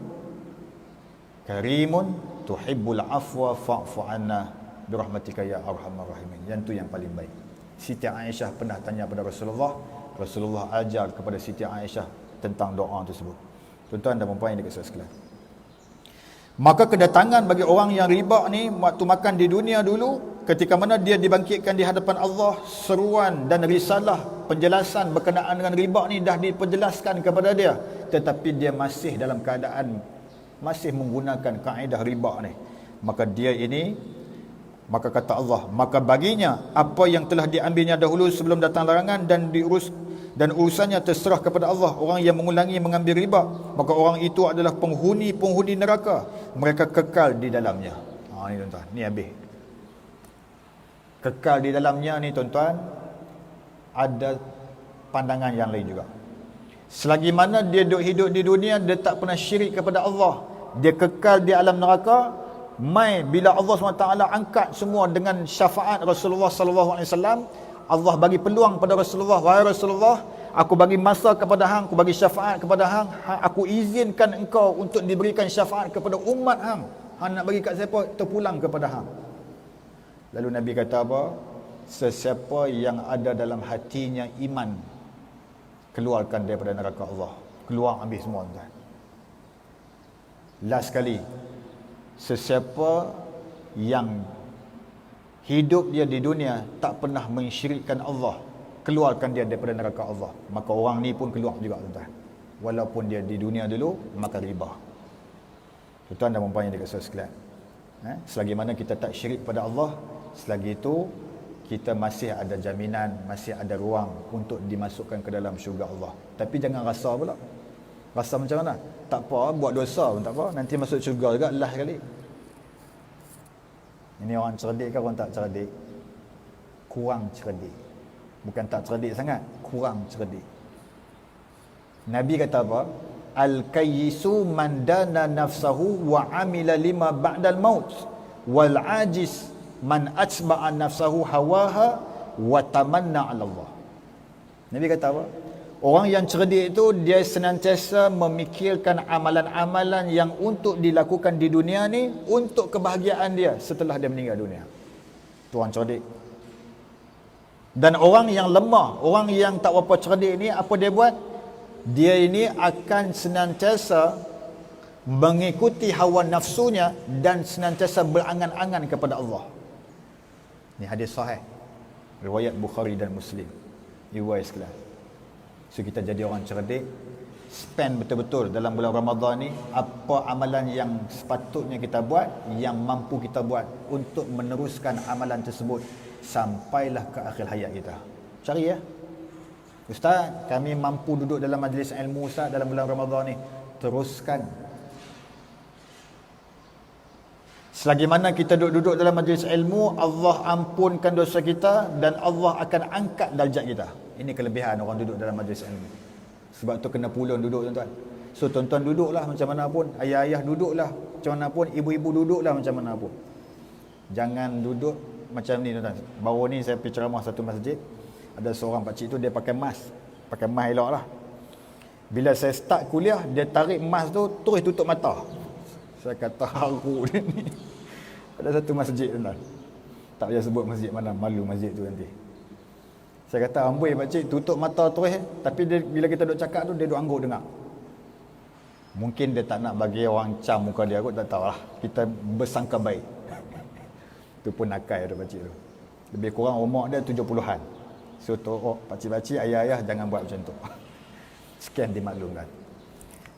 karimun tuhibbul afwa fa'fu anna birahmatika ya arhamar rahimin. Yang tu yang paling baik. Siti Aisyah pernah tanya pada Rasulullah, Rasulullah ajar kepada Siti Aisyah tentang doa tersebut. Tuan-tuan dan puan-puan yang dikasihi sekalian, maka kedatangan bagi orang yang riba ni waktu makan di dunia dulu, ketika mana dia dibangkitkan di hadapan Allah, seruan dan risalah penjelasan berkenaan dengan riba ni dah diperjelaskan kepada dia, tetapi dia masih dalam keadaan masih menggunakan kaedah riba ni. Maka dia ini, maka kata Allah, maka baginya apa yang telah diambilnya dahulu sebelum datang larangan dan urusannya terserah kepada Allah. Orang yang mengulangi mengambil riba, maka orang itu adalah penghuni neraka, mereka kekal di dalamnya. Ni tuan-tuan, ni habis. Kekal di dalamnya ni tuan-tuan, ada pandangan yang lain juga. Selagi mana dia hidup di dunia, dia tak pernah syirik kepada Allah, dia kekal di alam neraka. Mai bila Allah SWT angkat semua dengan syafaat Rasulullah SAW, Allah bagi peluang pada Rasulullah, wahai Rasulullah, aku bagi masa kepada hang, aku bagi syafaat kepada hang, aku izinkan engkau untuk diberikan syafaat kepada umat hang. Hang nak bagi kat siapa? Terpulang kepada hang. Lalu Nabi kata apa? Sesiapa yang ada dalam hatinya iman, keluarkan daripada neraka Allah. Keluar habis semua tuan. Last sekali, sesiapa yang hidup dia di dunia tak pernah mensyirikkan Allah, keluarkan dia daripada neraka Allah. Maka orang ni pun keluar juga tuan-tuan, walaupun dia di dunia dulu makan riba. Tuan-tuan dan puan-puan yang dikasihi sekalian, selagi mana kita tak syirik pada Allah, selagi itu kita masih ada jaminan, masih ada ruang untuk dimasukkan ke dalam syurga Allah. Tapi jangan rasa pula. Rasa macam mana? Tak apa, buat dosa pun tak apa, nanti masuk syurga juga lah kali. Ini orang cerdik ke orang tak cerdik? Kurang cerdik. Bukan tak cerdik sangat, kurang cerdik. Nabi kata apa? Al-kayyisu man dana nafsahu wa amila lima ba'dal maut, wal ajis man atba'a nafsahu hawaha wa tamanna 'ala Allah. Nabi kata apa? Orang yang cerdik itu dia senantiasa memikirkan amalan-amalan yang untuk dilakukan di dunia ni untuk kebahagiaan dia setelah dia meninggal dunia. Itu orang cerdik. Dan orang yang lemah, orang yang tak apa cerdik ni, apa dia buat? Dia ini akan senantiasa mengikuti hawa nafsunya dan senantiasa berangan-angan kepada Allah. Ini hadis sahih, riwayat Bukhari dan Muslim. Riwayat sekalian. So kita jadi orang cerdik, spend betul-betul dalam bulan Ramadan ni apa amalan yang sepatutnya kita buat, yang mampu kita buat untuk meneruskan amalan tersebut sampailah ke akhir hayat kita. Cari ya. Ustaz, kami mampu duduk dalam majlis ilmu Ustaz dalam bulan Ramadan ni. Teruskan. Selagi mana kita duduk dalam majlis ilmu, Allah ampunkan dosa kita dan Allah akan angkat darjat kita. Ini kelebihan orang duduk dalam majlis ilmu. Sebab tu kena pulun duduk tuan-tuan. So tuan-tuan duduklah macam mana pun, ayah-ayah duduklah macam mana pun, ibu-ibu duduklah macam mana pun. Jangan duduk macam ni tuan-tuan. Baru ni saya pergi ceramah satu masjid, ada seorang pakcik tu dia pakai mask elok lah. Bila saya start kuliah, dia tarik mask tu terus tutup mata. Saya kata haru dia ni. Ada satu masjid tuan-tuan, tak payah sebut masjid mana, malu masjid tu nanti. Saya kata amboi pakcik tutup mata terus tapi dia, bila kita duk cakap tu dia duk angguk dengar. Mungkin dia tak nak bagi orang cam muka dia, aku tak tahulah. Kita bersangka baik. Itu pun nakal tu pakcik tu. Lebih kurang umur dia 70-an. So tu pakcik-pakcik, ayah-ayah jangan buat macam tu. Sekian dimaklumkan.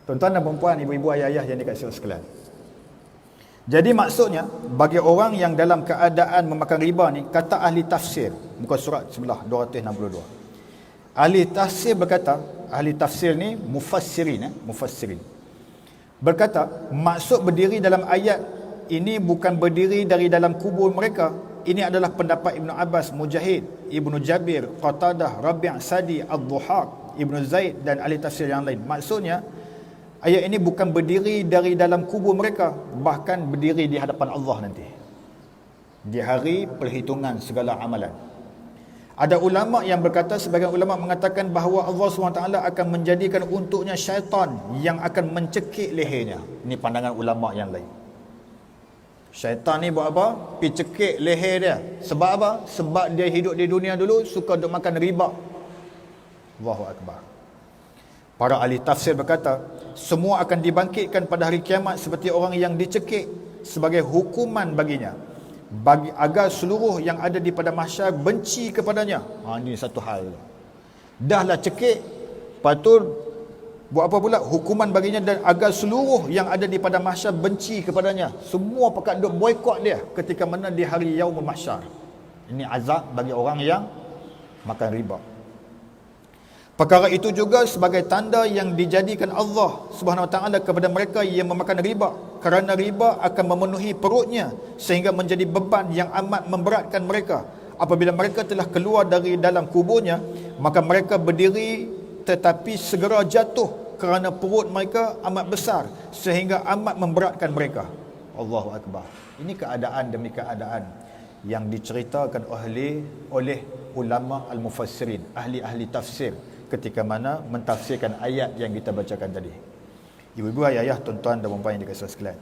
Tuan-tuan dan puan-puan, ibu-ibu, ayah-ayah yang dikasihi sekalian. Jadi maksudnya bagi orang yang dalam keadaan memakan riba ni, kata ahli tafsir, muka surat sebelah 262. Ahli tafsir berkata, ahli tafsir ni mufassirin, berkata maksud berdiri dalam ayat ini bukan berdiri dari dalam kubur mereka. Ini adalah pendapat Ibn Abbas, Mujahid, Ibn Jabir, Qatadah, Rabi' Sadi, Ad-Dhuhaq, Ibn Zaid dan ahli tafsir yang lain. Maksudnya ayat ini bukan berdiri dari dalam kubur mereka, bahkan berdiri di hadapan Allah nanti di hari perhitungan segala amalan. Ada ulama yang berkata, sebagian ulama mengatakan bahawa Allah SWT akan menjadikan untuknya syaitan yang akan mencekik lehernya. Ini pandangan ulama yang lain. Syaitan ni buat apa? Pergi cekik leher dia. Sebab apa? Sebab dia hidup di dunia dulu suka duk makan riba. Allahu Akbar. Para ahli tafsir berkata, semua akan dibangkitkan pada hari kiamat seperti orang yang dicekik sebagai hukuman baginya, bagi agar seluruh yang ada di pada mahsyar benci kepadanya. Ini satu hal. Dahlah cekik, lepas tu buat apa pula? Hukuman baginya dan agar seluruh yang ada di pada mahsyar benci kepadanya. Semua pakat duk boikot dia ketika mana di hari yaumul mahsyar. Ini azab bagi orang yang makan riba. Perkara itu juga sebagai tanda yang dijadikan Allah Subhanahu Wa Taala kepada mereka yang memakan riba, kerana riba akan memenuhi perutnya sehingga menjadi beban yang amat memberatkan mereka. Apabila mereka telah keluar dari dalam kuburnya, maka mereka berdiri tetapi segera jatuh kerana perut mereka amat besar sehingga amat memberatkan mereka. Allahu Akbar. Ini keadaan demi keadaan yang diceritakan oleh ulama al-mufassirin, ahli-ahli tafsir, ketika mana mentafsirkan ayat yang kita bacakan tadi. Ibu-ibu, ayah, tuan-tuan dan puan-puan yang dikasihi sekalian,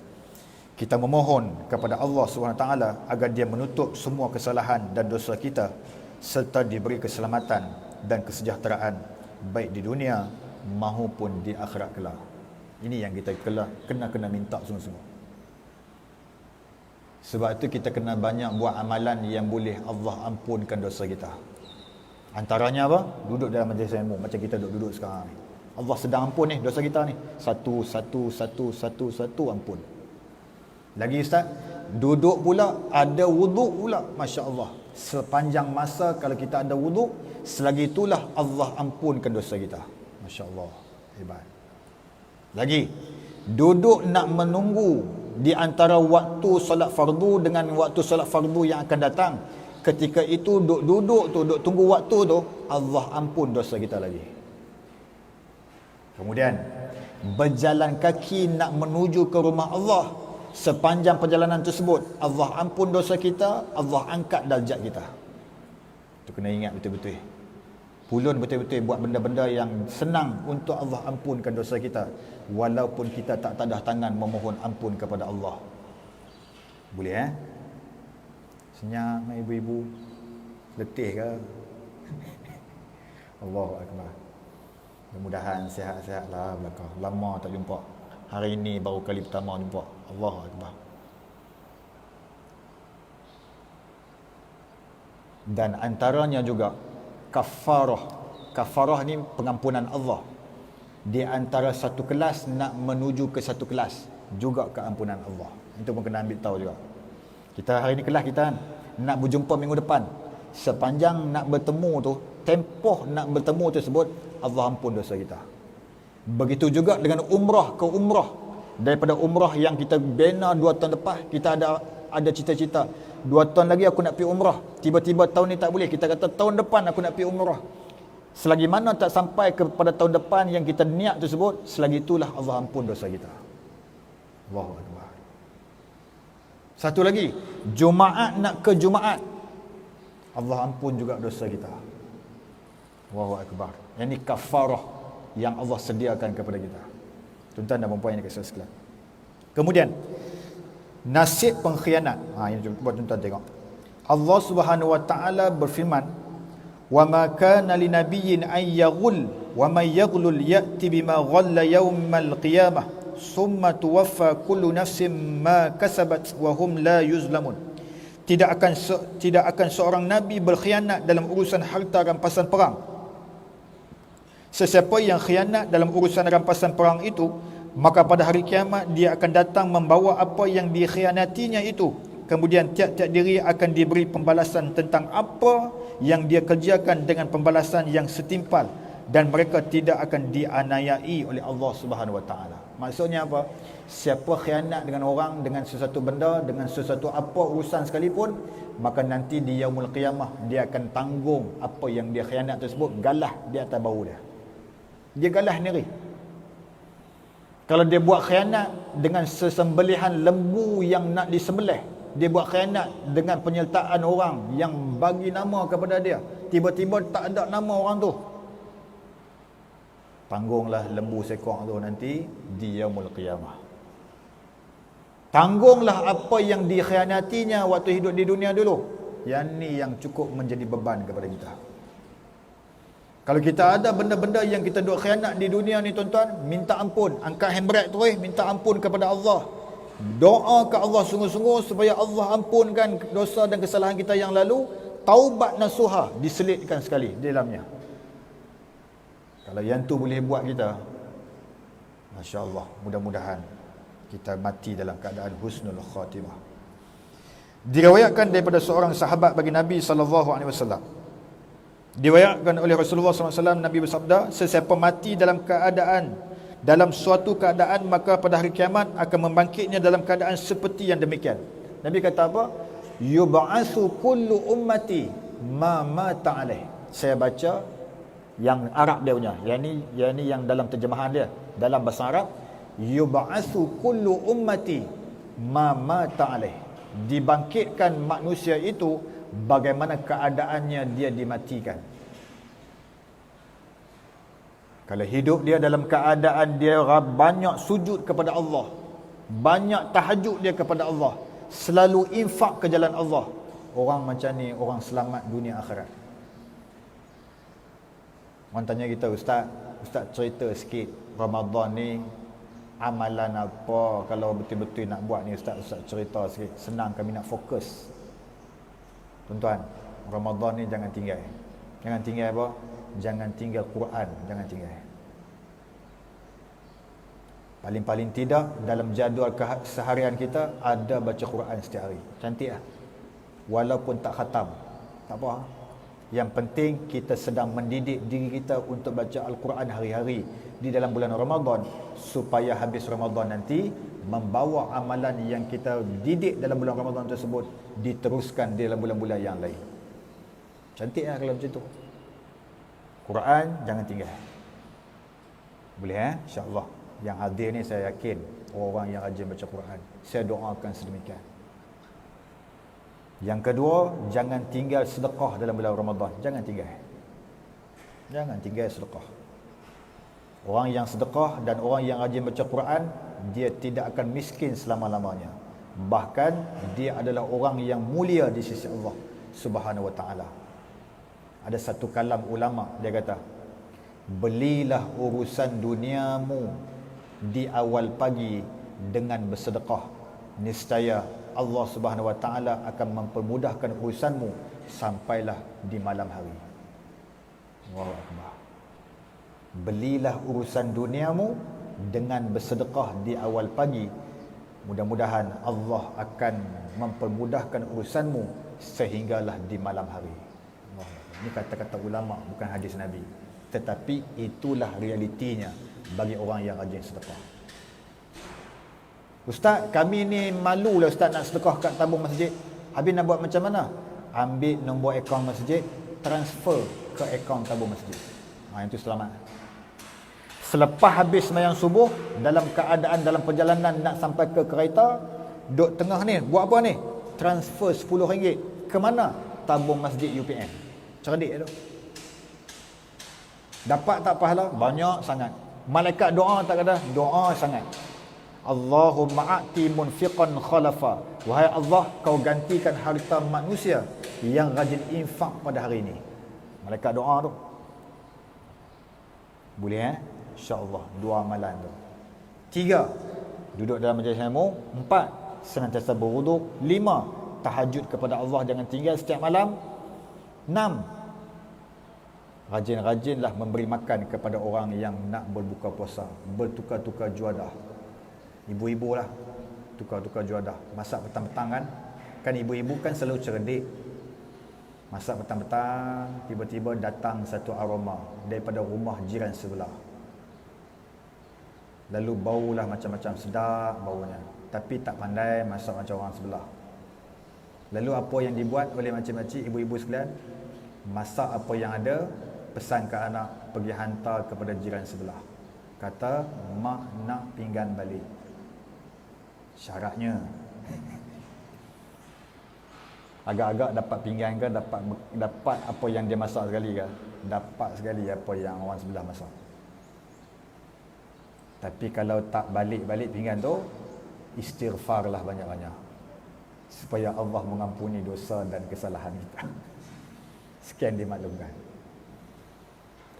kita memohon kepada Allah SWT agar Dia menutup semua kesalahan dan dosa kita serta diberi keselamatan dan kesejahteraan baik di dunia maupun di akhirat kelak. Ini yang kita kena minta sungguh-sungguh. Sebab itu kita kena banyak buat amalan yang boleh Allah ampunkan dosa kita. Antaranya apa? Duduk dalam majlis ilmu macam kita duduk sekarang ni. Allah sedang ampun ni dosa kita ni. Satu ampun. Lagi Ustaz, duduk pula ada wuduk pula. Masya Allah. Sepanjang masa kalau kita ada wuduk, selagi itulah Allah ampunkan dosa kita. Masya Allah. Hebat. Lagi, duduk nak menunggu di antara waktu solat fardu dengan waktu solat fardu yang akan datang. Ketika itu duduk tu, duduk tunggu waktu tu, Allah ampun dosa kita lagi. Kemudian berjalan kaki nak menuju ke rumah Allah. Sepanjang perjalanan tersebut Allah ampun dosa kita, Allah angkat darjat kita. Itu kena ingat betul-betul. Pulun betul-betul buat benda-benda yang senang untuk Allah ampunkan dosa kita, walaupun kita tak tadah tangan memohon ampun kepada Allah. Boleh senyap ibu-ibu, letih ke? Allahu Akbar. Mudah-mudahan sihat-sihatlah belakang. Lama tak jumpa. Hari ini baru kali pertama jumpa. Allahu Akbar. Dan antaranya juga kafarah. Kafarah ni pengampunan Allah. Di antara satu kelas nak menuju ke satu kelas, juga keampunan Allah. Itu pun kena ambil tahu juga. Kita hari ni kelas kita kan nak berjumpa minggu depan. Sepanjang nak bertemu tu, tempoh nak bertemu tersebut, Allah ampun dosa kita. Begitu juga dengan umrah ke umrah. Daripada umrah yang kita bina 2 tahun lepas, kita ada cita-cita 2 tahun lagi aku nak pergi umrah. Tiba-tiba tahun ni tak boleh, kita kata tahun depan aku nak pergi umrah. Selagi mana tak sampai kepada tahun depan yang kita niat tersebut, selagi itulah Allah ampun dosa kita. Allahu Akbar. Satu lagi, Jumaat nak ke Jumaat, Allah ampun juga dosa kita. Allahu Akbar. Yang ini kafarah yang Allah sediakan kepada kita. Tuan-tuan dan puan-puan yang dikasihi sekalian. Kemudian nasib pengkhianat. Ini buat tuan-tuan tengok. Allah Subhanahu Wa Taala berfirman, wa ma kana linabiyyin an yaghul wa man yaghlul ya'ti bima ghalla yaumal qiyamah summa tuwaffa kullu nafsin ma kasabat wa hum la yuzlamun. Tidak akan seorang nabi berkhianat dalam urusan harta rampasan perang. Sesiapa yang khianat dalam urusan rampasan perang itu, maka pada hari kiamat dia akan datang membawa apa yang dikhianatinya itu. Kemudian tiap-tiap diri akan diberi pembalasan tentang apa yang dia kerjakan dengan pembalasan yang setimpal, dan mereka tidak akan dianiayai oleh Allah Subhanahu Wa Taala. Maksudnya apa? Siapa khianat dengan orang, dengan sesuatu benda, dengan sesuatu apa urusan sekalipun, maka nanti di yaumul qiyamah dia akan tanggung apa yang dia khianat tersebut, galah di atas bahu dia. Dia galah sendiri. Kalau dia buat khianat dengan sesembelihan lembu yang nak disembelih, dia buat khianat dengan penyertaan orang yang bagi nama kepada dia, tiba-tiba tak ada nama orang tu, tanggunglah lembu sekong tu nanti di yaumul qiyamah. Tanggunglah apa yang dikhianatinya waktu hidup di dunia dulu. Yang ni yang cukup menjadi beban kepada kita. Kalau kita ada benda-benda yang kita duk khianat di dunia ni tuan-tuan, minta ampun, angkat handbrake terus, minta ampun kepada Allah. Doa ke Allah sungguh-sungguh supaya Allah ampunkan dosa dan kesalahan kita yang lalu. Taubat nasuha diselitkan sekali di dalamnya. Kalau yang tu boleh buat kita, Masya Allah, mudah-mudahan kita mati dalam keadaan husnul khatimah. Diriwayatkan daripada seorang sahabat bagi Nabi SAW. Diriwayatkan oleh Rasulullah SAW, Nabi bersabda, sesiapa mati dalam suatu keadaan, maka pada hari kiamat akan membangkitnya dalam keadaan seperti yang demikian. Nabi kata apa? Yub'atsu kullu ummati ma mata alaih. Saya baca yang Arab dia punya, yang ni yang dalam terjemahan dia dalam bahasa Arab, yub'atsu kullu ummati ma mata alaih. Dibangkitkan manusia itu bagaimana keadaannya dia dimatikan. Kalau hidup dia dalam keadaan dia banyak sujud kepada Allah, banyak tahajud dia kepada Allah, selalu infak ke jalan Allah, orang macam ni orang selamat dunia akhirat. Orang tanya kita, Ustaz cerita sikit Ramadan ni amalan apa kalau betul-betul nak buat ni Ustaz cerita sikit. Senang kami nak fokus. Tuan-tuan, Ramadan ni jangan tinggal. Jangan tinggal apa? Jangan tinggal Quran, jangan tinggal. Paling-paling tidak dalam jadual seharian kita ada baca Quran setiap hari. Cantik lah. Walaupun tak khatam, tak apa. Yang penting kita sedang mendidik diri kita untuk baca Al-Quran hari-hari di dalam bulan Ramadan, supaya habis Ramadan nanti membawa amalan yang kita didik dalam bulan Ramadan tersebut diteruskan di dalam bulan-bulan yang lain. Cantik lah kalau macam tu. Quran jangan tinggal. Boleh InsyaAllah. Yang hadir ni saya yakin orang-orang yang rajin baca Quran. Saya doakan sedemikian. Yang kedua, jangan tinggal sedekah dalam bulan Ramadan. Jangan tinggal. Jangan tinggal sedekah. Orang yang sedekah dan orang yang rajin baca Quran, dia tidak akan miskin selama-lamanya. Bahkan dia adalah orang yang mulia di sisi Allah Subhanahu Wa Taala. Ada satu kalam ulama, dia kata, belilah urusan duniamu di awal pagi dengan bersedekah, niscaya Allah Subhanahu Wa Taala akan mempermudahkan urusanmu sampailah di malam hari. Allahu Akbar. Belilah urusan duniamu dengan bersedekah di awal pagi, mudah-mudahan Allah akan mempermudahkan urusanmu sehinggalah di malam hari. Ini kata-kata ulama, bukan hadis Nabi, tetapi itulah realitinya bagi orang yang rajin sedekah. Ustaz, kami ni malu lah Ustaz nak sedekah kat tabung masjid. Habis nak buat macam mana? Ambil nombor akaun masjid, transfer ke akaun tabung masjid. Itu selamat. Selepas habis sembahyang subuh, dalam keadaan dalam perjalanan nak sampai ke kereta, duduk tengah ni, buat apa ni? Transfer RM10 ke mana? Tabung masjid UPM. Cerdik tu. Dapat tak pahala? Banyak sangat. Malaikat doa tak kata? Doa sangat. Allahumma a'ti munfiqan khalafa. Wahai Allah, kau gantikan harta manusia yang rajin infak pada hari ini. Malaikat doa tu. Boleh InsyaAllah. 2 amalan tu. 3, duduk dalam majlis ilmu. 4, senantiasa berwuduk. 5, tahajud kepada Allah jangan tinggal setiap malam. 6, rajin-rajinlah memberi makan kepada orang yang nak berbuka puasa. Bertukar-tukar juadah. Ibu-ibu lah tukar-tukar juadah. Masak petang-petang kan. Kan ibu-ibu kan selalu cerdik. Masak petang-petang, tiba-tiba datang satu aroma daripada rumah jiran sebelah. Lalu baulah macam-macam, sedap baunya. Tapi tak pandai masak macam orang sebelah. Lalu apa yang dibuat oleh makcik-makcik, ibu-ibu sekalian? Masak apa yang ada, pesan ke anak, pergi hantar kepada jiran sebelah. Kata, mak nak pinggan balik. Syaratnya agak-agak dapat pinggan ke, dapat apa yang dia masak sekali ke? Dapat sekali apa yang orang sebelah masak. Tapi kalau tak balik-balik pinggan tu, istighfarlah banyak-banyak, supaya Allah mengampuni dosa dan kesalahan kita. Sekian dimaklumkan.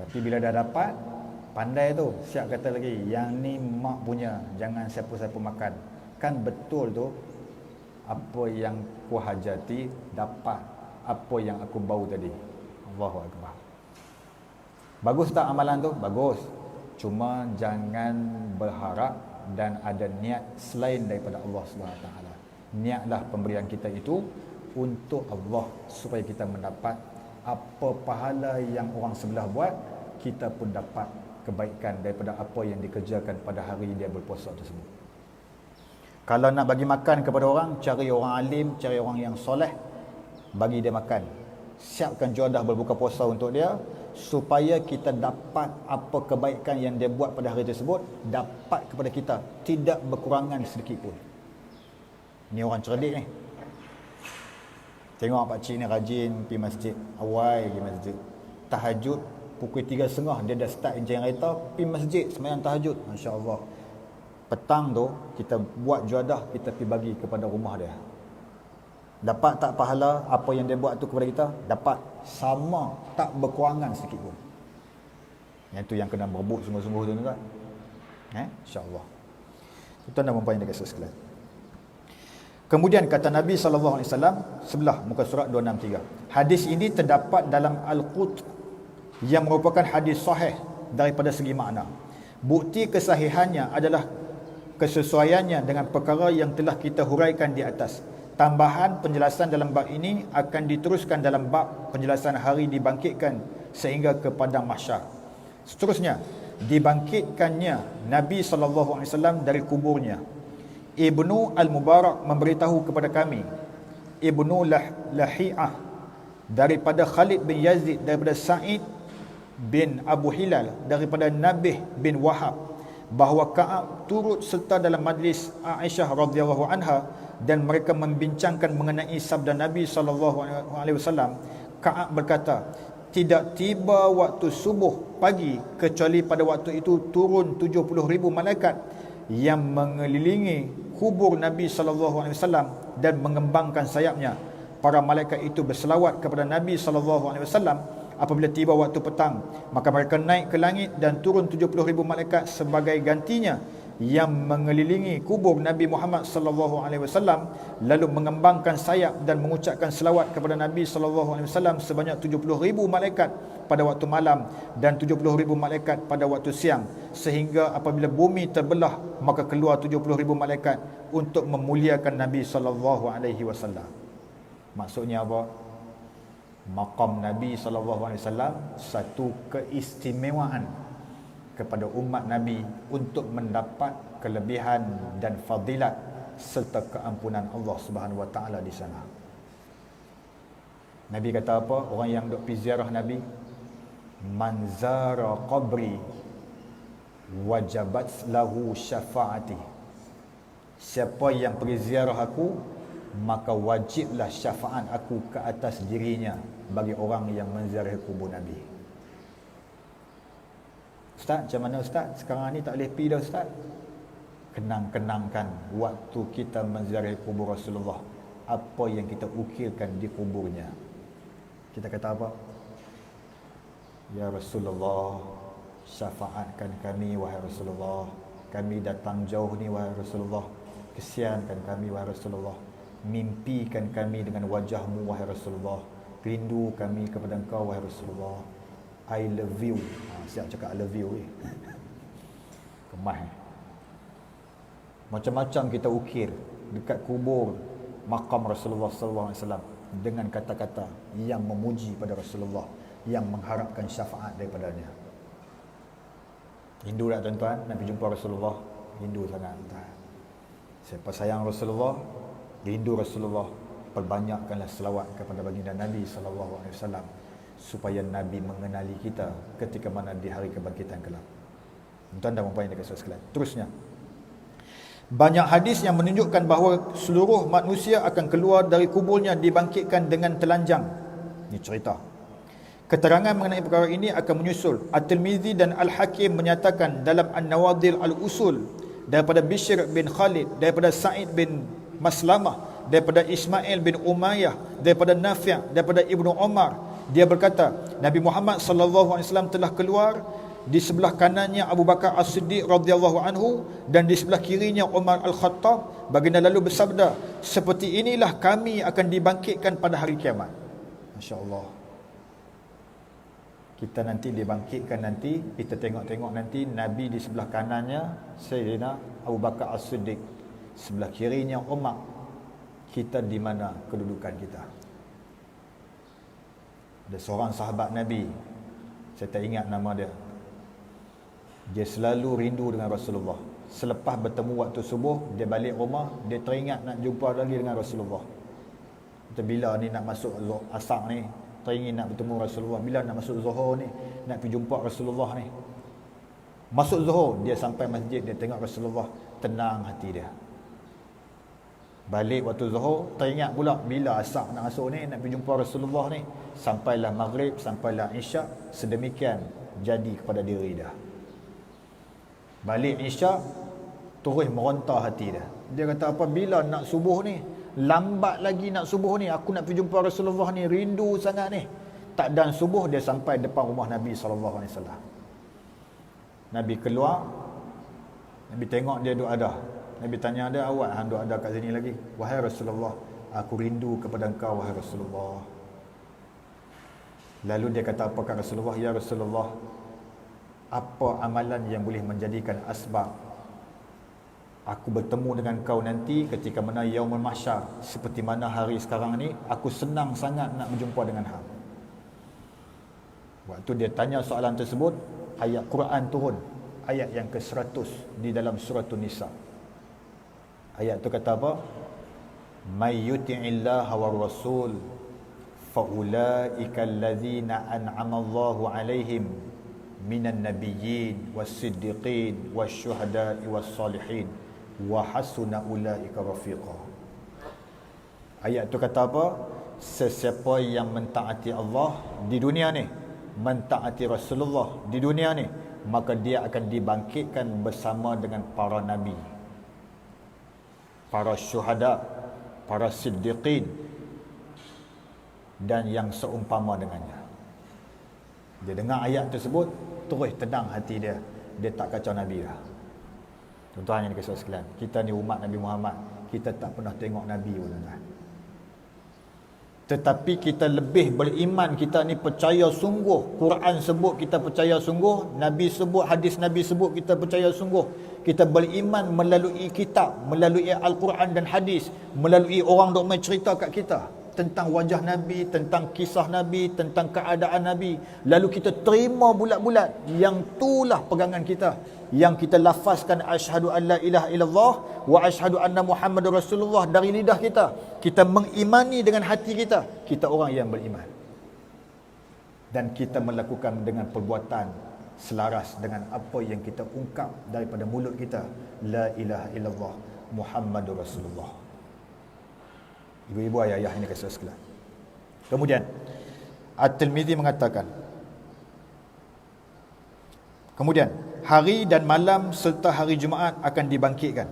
Tapi bila dah dapat, pandai tu, siap kata lagi, yang ni mak punya, jangan siapa-siapa makan. Kan betul tu, apa yang ku hajati dapat apa yang aku bau tadi. Allahu Akbar. Bagus tak amalan tu? Bagus. Cuma jangan berharap dan ada niat selain daripada Allah SWT. Niatlah pemberian kita itu untuk Allah, supaya kita mendapat apa pahala yang orang sebelah buat, kita pun dapat kebaikan daripada apa yang dikerjakan pada hari dia berpuasa tersebut. Kalau nak bagi makan kepada orang, cari orang alim, cari orang yang soleh, bagi dia makan. Siapkan juadah berbuka puasa untuk dia, supaya kita dapat apa kebaikan yang dia buat pada hari tersebut, dapat kepada kita, tidak berkurangan sedikit pun. Ni orang cerdik ni. Tengok pakcik ni rajin pergi masjid. Awal pergi masjid. Tahajud pukul 3.30 dia dah start encing kereta, pergi masjid sembahyang tahajud. Masya-Allah. Petang tu kita buat juadah, kita pergi bagi kepada rumah dia. Dapat tak pahala apa yang dia buat tu kepada kita? Dapat. Sama, tak berkurangan sedikit pun. Yang tu yang kena berebut sungguh-sungguh tu kan. Insya-Allah. Tuan-tuan dan puan yang dikasihi sekalian. Kemudian kata Nabi SAW, sebelah muka surat 263. Hadis ini terdapat dalam Al-Qut yang merupakan hadis sahih daripada segi makna. Bukti kesahihannya adalah kesesuaiannya dengan perkara yang telah kita huraikan di atas. Tambahan penjelasan dalam bab ini akan diteruskan dalam bab penjelasan hari dibangkitkan sehingga ke padang mahsyar. Seterusnya, dibangkitkannya Nabi SAW dari kuburnya. Ibnu Al-Mubarak memberitahu kepada kami, Ibnu Lahi'ah daripada Khalid bin Yazid, daripada Sa'id bin Abu Hilal, daripada Nabih bin Wahab, bahawa Ka'ab turut serta dalam majlis Aisyah radhiyallahu anha dan mereka membincangkan mengenai sabda Nabi SAW. Ka'ab berkata, tidak tiba waktu subuh pagi kecuali pada waktu itu turun 70,000 malaikat yang mengelilingi kubur Nabi SAW dan mengembangkan sayapnya. Para malaikat itu berselawat kepada Nabi SAW. Apabila tiba waktu petang, maka mereka naik ke langit dan turun 70,000 malaikat sebagai gantinya yang mengelilingi kubur Nabi Muhammad SAW, lalu mengembangkan sayap dan mengucapkan selawat kepada Nabi SAW sebanyak 70,000 malaikat pada waktu malam dan 70,000 malaikat pada waktu siang, sehingga apabila bumi terbelah maka keluar 70,000 malaikat untuk memuliakan Nabi SAW. Maksudnya apa? Maqam Nabi SAW satu keistimewaan kepada umat Nabi untuk mendapat kelebihan dan fadilat serta keampunan Allah Subhanahu Wa Taala di sana. Nabi kata apa? Orang yang duk pergi ziarah Nabi, man zara qabri wajabat lahu syafaati. Siapa yang pergi ziarah aku, maka wajiblah syafaat aku ke atas dirinya bagi orang yang menziarahi kubur Nabi. Ustaz, macam mana Ustaz? Sekarang ni tak boleh pergi dah Ustaz. Kenang-kenangkan waktu kita menziarahi kubur Rasulullah, apa yang kita ukirkan di kuburnya. Kita kata apa? Ya Rasulullah, syafaatkan kami wahai Rasulullah. Kami datang jauh ni wahai Rasulullah. Kesiankan kami wahai Rasulullah. Mimpikan kami dengan wajahmu wahai Rasulullah. Rindu kami kepada engkau wahai Rasulullah. I love you. Siap cakap I love you Kemah Macam-macam kita ukir dekat kubur makam Rasulullah sallallahu alaihi wasallam dengan kata-kata yang memuji pada Rasulullah, yang mengharapkan syafaat daripadanya. Rindu tak tuan-tuan nak pergi jumpa Rasulullah? Rindu sangat tuan. Siapa sayang Rasulullah, rindu Rasulullah, perbanyakkanlah selawat kepada baginda Nabi sallallahu alaihi wasallam supaya Nabi mengenali kita ketika mana di hari kebangkitan kelak. Tuan dan puan yang dikasihi sekalian. Terusnya, banyak hadis yang menunjukkan bahawa seluruh manusia akan keluar dari kuburnya dibangkitkan dengan telanjang. Ini cerita. Keterangan mengenai perkara ini akan menyusul. At-Tirmizi dan Al-Hakim menyatakan dalam An-Nawadil Al-Usul daripada Bishr bin Khalid, daripada Sa'id bin Maslamah, daripada Ismail bin Umayyah, daripada Nafi', daripada Ibnu Umar. Dia berkata, Nabi Muhammad sallallahu alaihi wasallam telah keluar, di sebelah kanannya Abu Bakar As-Siddiq radhiyallahu anhu dan di sebelah kirinya Umar Al-Khattab. Baginda lalu bersabda, seperti inilah kami akan dibangkitkan pada hari kiamat. Masya-Allah. Kita nanti dibangkitkan nanti, kita tengok-tengok nanti Nabi di sebelah kanannya Sayyidina Abu Bakar As-Siddiq, sebelah kirinya Umar. Kita di mana kedudukan kita? Ada seorang sahabat Nabi, saya tak ingat nama dia. Dia selalu rindu dengan Rasulullah. Selepas bertemu waktu subuh, dia balik rumah, dia teringat nak jumpa lagi dengan Rasulullah. Kata, bila ni nak masuk asar ni, teringin nak bertemu Rasulullah. Bila nak masuk zuhur ni, nak pergi jumpa Rasulullah ni. Masuk zuhur, dia sampai masjid, dia tengok Rasulullah, tenang hati dia. Balik waktu zuhur, teringat pula bila asar nak masuk ni, nak pergi jumpa Rasulullah ni. Sampailah maghrib, sampailah isyak, sedemikian jadi kepada diri dia. Balik isyak, terus meronta hati dia. Dia kata, apabila nak subuh ni, lambat lagi nak subuh ni, aku nak pergi jumpa Rasulullah ni, rindu sangat ni. Tak dan subuh, dia sampai depan rumah Nabi SAW. Nabi keluar, Nabi tengok dia duk ada. Nabi tanya dia, awak duk ada kat sini lagi? Wahai Rasulullah, aku rindu kepada engkau wahai Rasulullah. Lalu dia kata apa kat Rasulullah? Ya Rasulullah, apa amalan yang boleh menjadikan asbab aku bertemu dengan kau nanti ketika mana yaumul mahsyar, seperti mana hari sekarang ni, aku senang sangat nak berjumpa dengan hang. Waktu dia tanya soalan tersebut, ayat Quran turun, ayat yang ke-100 di dalam surah An-Nisa. Ayat tu kata apa? May yuti'illaha war rasul fa ulaika allazina an'ama Allahu 'alaihim minan nabiyyin was-siddiqin wasyuhada'i was-salihin wa hasuna ulaika rafiqa. Ayat tu kata apa? Sesiapa yang mentaati Allah di dunia ni, mentaati Rasulullah di dunia ni, maka dia akan dibangkitkan bersama dengan para nabi, para syuhada, para siddiqin dan yang seumpama dengannya. Dia dengar ayat tersebut, terus tenang hati dia. Dia tak kacau Nabi dah. Tuan-tuan yang dikasihi sekalian, kita ni umat Nabi Muhammad, kita tak pernah tengok Nabi pun, tuan-tuan. Tetapi kita lebih beriman, kita ni percaya sungguh. Quran sebut kita percaya sungguh, Nabi sebut, hadis Nabi sebut kita percaya sungguh. Kita beriman melalui kitab, melalui Al-Quran dan hadis, melalui orang dok main cerita kat kita tentang wajah Nabi, tentang kisah Nabi, tentang keadaan Nabi. Lalu kita terima bulat-bulat. Yang itulah pegangan kita. Yang kita lafazkan asyhadu an la ilaha illallah wa asyhadu anna Muhammadar Rasulullah dari lidah kita. Kita mengimani dengan hati kita. Kita orang yang beriman. Dan kita melakukan dengan perbuatan selaras dengan apa yang kita ungkap daripada mulut kita. La ilaha illallah Muhammadur Rasulullah. Ibu-ibu, ayah-ayah ini kasih sekalian. Kemudian At-Tirmizi mengatakan, kemudian hari dan malam serta hari Jumaat akan dibangkitkan.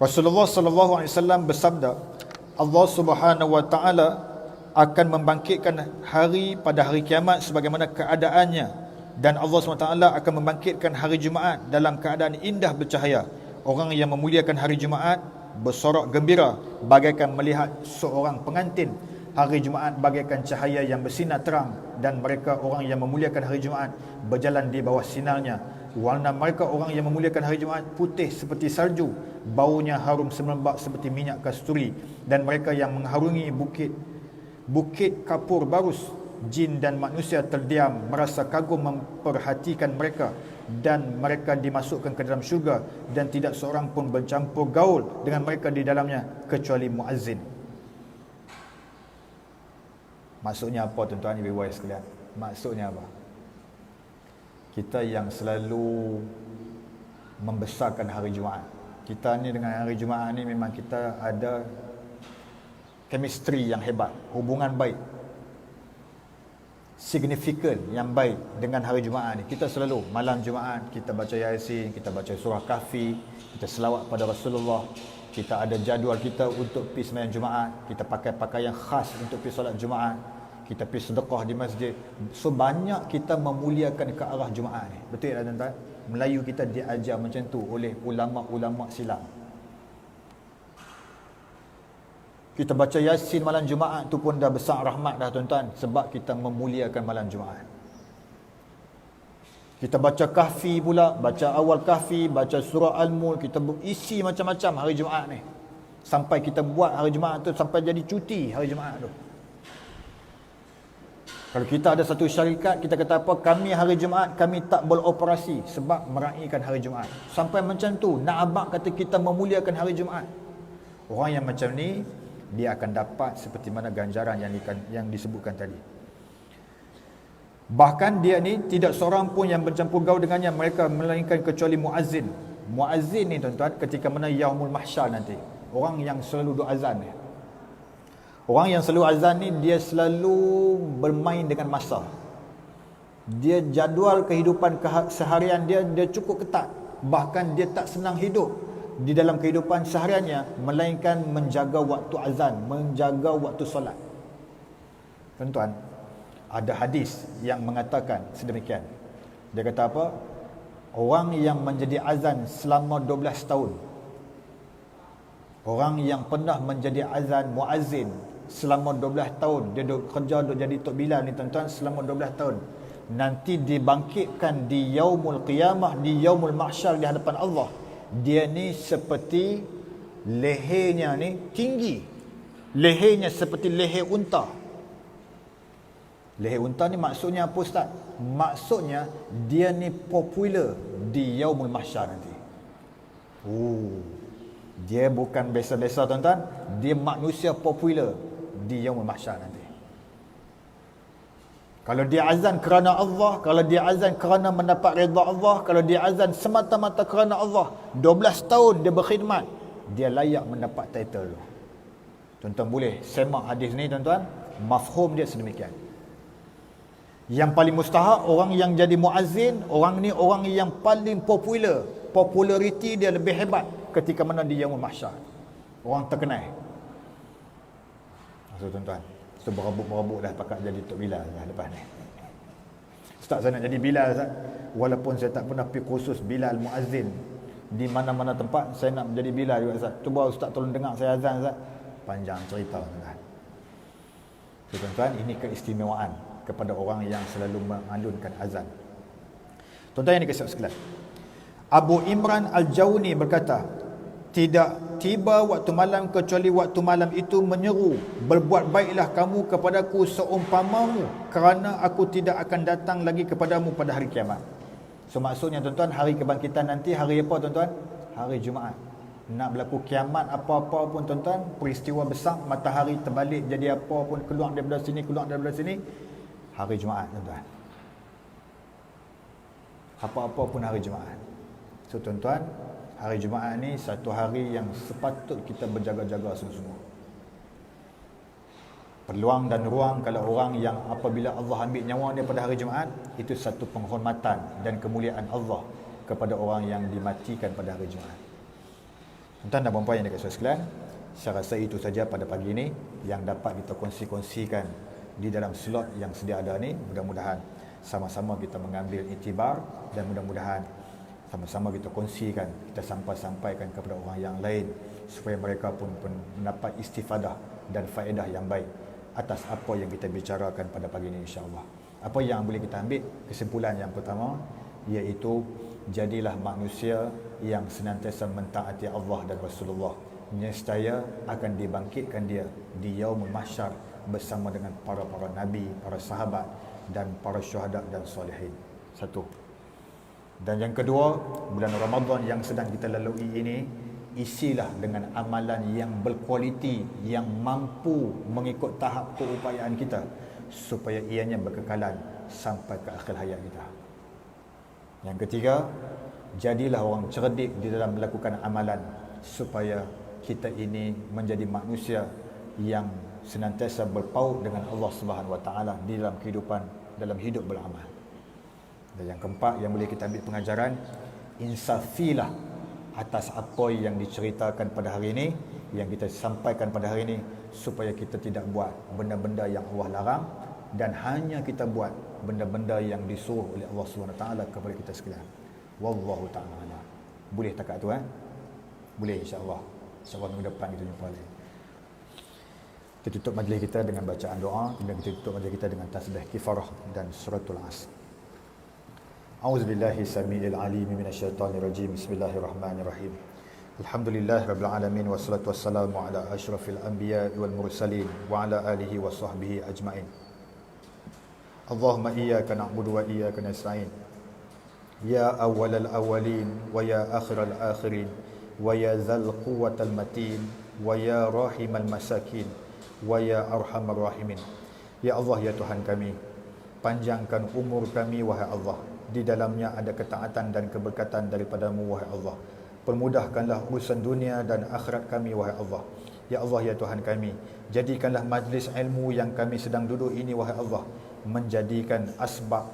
Rasulullah sallallahu alaihi wasallam bersabda, Allah Subhanahu wa taala akan membangkitkan hari pada hari kiamat sebagaimana keadaannya, dan Allah SWT akan membangkitkan hari Jumaat dalam keadaan indah bercahaya. Orang yang memuliakan hari Jumaat bersorak gembira bagaikan melihat seorang pengantin. Hari Jumaat bagaikan cahaya yang bersinar terang, dan mereka orang yang memuliakan hari Jumaat berjalan di bawah sinarnya. Warna mereka orang yang memuliakan hari Jumaat putih seperti salju, baunya harum semerbak seperti minyak kasturi, dan mereka yang mengharungi bukit kapur barus. Jin dan manusia terdiam merasa kagum memperhatikan mereka, dan mereka dimasukkan ke dalam syurga, dan tidak seorang pun bercampur gaul dengan mereka di dalamnya kecuali muazzin. Maksudnya apa tuan-tuan ibu ibu sekalian? Maksudnya apa? Kita yang selalu membesarkan hari Jumaat, kita ni dengan hari Jumaat ni memang kita ada chemistry yang hebat, hubungan baik, signifikan yang baik dengan hari Jumaat ni. Kita selalu malam Jumaat kita baca Yasin, kita baca surah Kahfi, kita selawat pada Rasulullah, kita ada jadual kita untuk pergi sembahyang Jumaat, kita pakai pakaian khas untuk pergi solat Jumaat, kita pergi sedekah di masjid. So banyak kita memuliakan ke arah Jumaat ni. Betul tak tuan-tuan? Melayu kita diajar macam tu oleh ulama-ulama silam. Kita baca Yasin malam Jumaat tu pun dah besar rahmat dah tuan-tuan, sebab kita memuliakan malam Jumaat. Kita baca Kahfi pula, baca awal Kahfi, baca surah Al-Mulk, kita isi macam-macam hari Jumaat ni. Sampai kita buat hari Jumaat tu sampai jadi cuti hari Jumaat tu. Kalau kita ada satu syarikat, kita kata apa, kami hari Jumaat kami tak beroperasi sebab meraihkan hari Jumaat. Sampai macam tu, nak abang kata kita memuliakan hari Jumaat. Orang yang macam ni dia akan dapat seperti mana ganjaran yang disebutkan tadi. Bahkan dia ni tidak seorang pun yang bercampur gaul dengannya, mereka melainkan kecuali muazzin. Muazzin ni tuan-tuan, ketika mana yaumul mahsyar nanti, orang yang selalu duk azan ni. Orang yang selalu azan ni dia selalu bermain dengan masa. Dia jadual kehidupan seharian dia cukup ketat. Bahkan dia tak senang hidup di dalam kehidupan sehariannya, melainkan menjaga waktu azan, menjaga waktu solat. Tuan-tuan, ada hadis yang mengatakan sedemikian. Dia kata apa? Orang yang menjadi azan selama 12 tahun, orang yang pernah menjadi azan muazzin selama 12 tahun, dia duk kerja, duk jadi Tok Bilal ni tuan-tuan selama 12 tahun, nanti dibangkitkan di yaumul qiyamah, di yaumul mahsyar di hadapan Allah. Dia ni seperti lehernya ni tinggi, lehernya seperti leher unta. Leher unta ni maksudnya apa ustaz? Maksudnya dia ni popular di yaumul mahsyar nanti. Dia bukan biasa-biasa tuan-tuan, dia manusia popular di yaumul mahsyar nanti. Kalau dia azan kerana Allah, kalau dia azan kerana mendapat redha Allah, kalau dia azan semata-mata kerana Allah, 12 tahun dia berkhidmat, dia layak mendapat title tu. Tuan-tuan boleh semak hadis ni tuan-tuan, mafhum dia sedemikian. Yang paling mustahak orang yang jadi muazzin, orang ni orang yang paling popular, populariti dia lebih hebat ketika mana di yaumul mahsyar. Orang terkenal. Maksud tuan-tuan, so berabuk-berabuk dah pakat jadi Tok Bilal dah lepas ni. Ustaz, saya nak jadi Bilal Ustaz. Walaupun saya tak pernah pergi kursus Bilal muazzin di mana-mana tempat, saya nak menjadi Bilal juga Ustaz. Cuba Ustaz tolong dengar saya azan Ustaz. Panjang cerita tuan-tuan. So, tuan-tuan, ini keistimewaan kepada orang yang selalu mengalunkan azan. Tuan-tuan yang dikasihi sekalian, Abu Imran Al-Jawni berkata, tidak tiba waktu malam kecuali waktu malam itu menyeru, berbuat baiklah kamu kepadaku seumpamamu, kerana aku tidak akan datang lagi kepadamu pada hari kiamat. So maksudnya tuan-tuan, hari kebangkitan nanti hari apa tuan-tuan? Hari Jumaat. Nak berlaku kiamat apa-apa pun tuan-tuan, peristiwa besar, matahari terbalik jadi apa pun, keluar daripada sini, keluar daripada sini, hari Jumaat tuan-tuan. Apa-apa pun hari Jumaat. So tuan-tuan, hari Jumaat ni satu hari yang sepatut kita berjaga-jaga sungguh-sungguh. Peluang dan ruang kalau orang yang apabila Allah ambil nyawa dia pada hari Jumaat, itu satu penghormatan dan kemuliaan Allah kepada orang yang dimatikan pada hari Jumaat. Tuan-tuan dan puan-puan yang dikasihi sekalian, Saya rasa itu saja pada pagi ini yang dapat kita kongsi-kongsikan di dalam slot yang sedia ada ni. Mudah-mudahan sama-sama kita mengambil iktibar dan mudah-mudahan sama-sama kita kongsikan, kita sampaikan kepada orang yang lain supaya mereka pun mendapat istifadah dan faedah yang baik atas apa yang kita bicarakan pada pagi ini, insya-Allah. Apa yang boleh kita ambil kesimpulan yang pertama, iaitu jadilah manusia yang senantiasa mentaati Allah dan Rasulullah, nescaya akan dibangkitkan dia di yaumul mahsyar bersama dengan para nabi, para sahabat dan para syuhada dan solehin. Satu. Dan yang kedua, bulan Ramadan yang sedang kita lalui ini, isilah dengan amalan yang berkualiti, yang mampu mengikut tahap keupayaan kita supaya ianya berkekalan sampai ke akhir hayat kita. Yang ketiga, jadilah orang cerdik di dalam melakukan amalan supaya kita ini menjadi manusia yang senantiasa berpaut dengan Allah Subhanahu Wa Taala di dalam kehidupan, dalam hidup beramal. Dan yang keempat yang boleh kita ambil pengajaran, insafilah atas apa yang diceritakan pada hari ini, yang kita sampaikan pada hari ini, supaya kita tidak buat benda-benda yang Allah larang dan hanya kita buat benda-benda yang disuruh oleh Allah SWT kepada kita sekalian. Wallahu ta'ala. Boleh takat tu Boleh, insya-Allah. InsyaAllah minggu depan kita jumpa lagi. Kita tutup majlis kita dengan bacaan doa, kemudian kita tutup majlis kita dengan tasbih kifarah dan suratul Asr. A'udzubillahi samiil alim minasyaitonir rajim. Bismillahirrahmanirrahim. Alhamdulillahirabbil alamin wassalatu wassalamu ala asyrafil anbiya'i wal mursalin wa ala alihi wa sahbihi ajmain. Allahumma iyyaka na'budu wa iyyaka nasta'in. Ya awwalal awwalin wa ya akhiral akhirin wa ya dzal quwwatal matin wa ya rahimal masakin wa ya arhamar rahimin. Ya Allah, ya Tuhan kami, panjangkan umur kami wahai Allah, di dalamnya ada ketaatan dan keberkatan daripadamu wahai Allah. Permudahkanlah urusan dunia dan akhirat kami wahai Allah. Ya Allah, ya Tuhan kami, jadikanlah majlis ilmu yang kami sedang duduk ini wahai Allah menjadikan asbab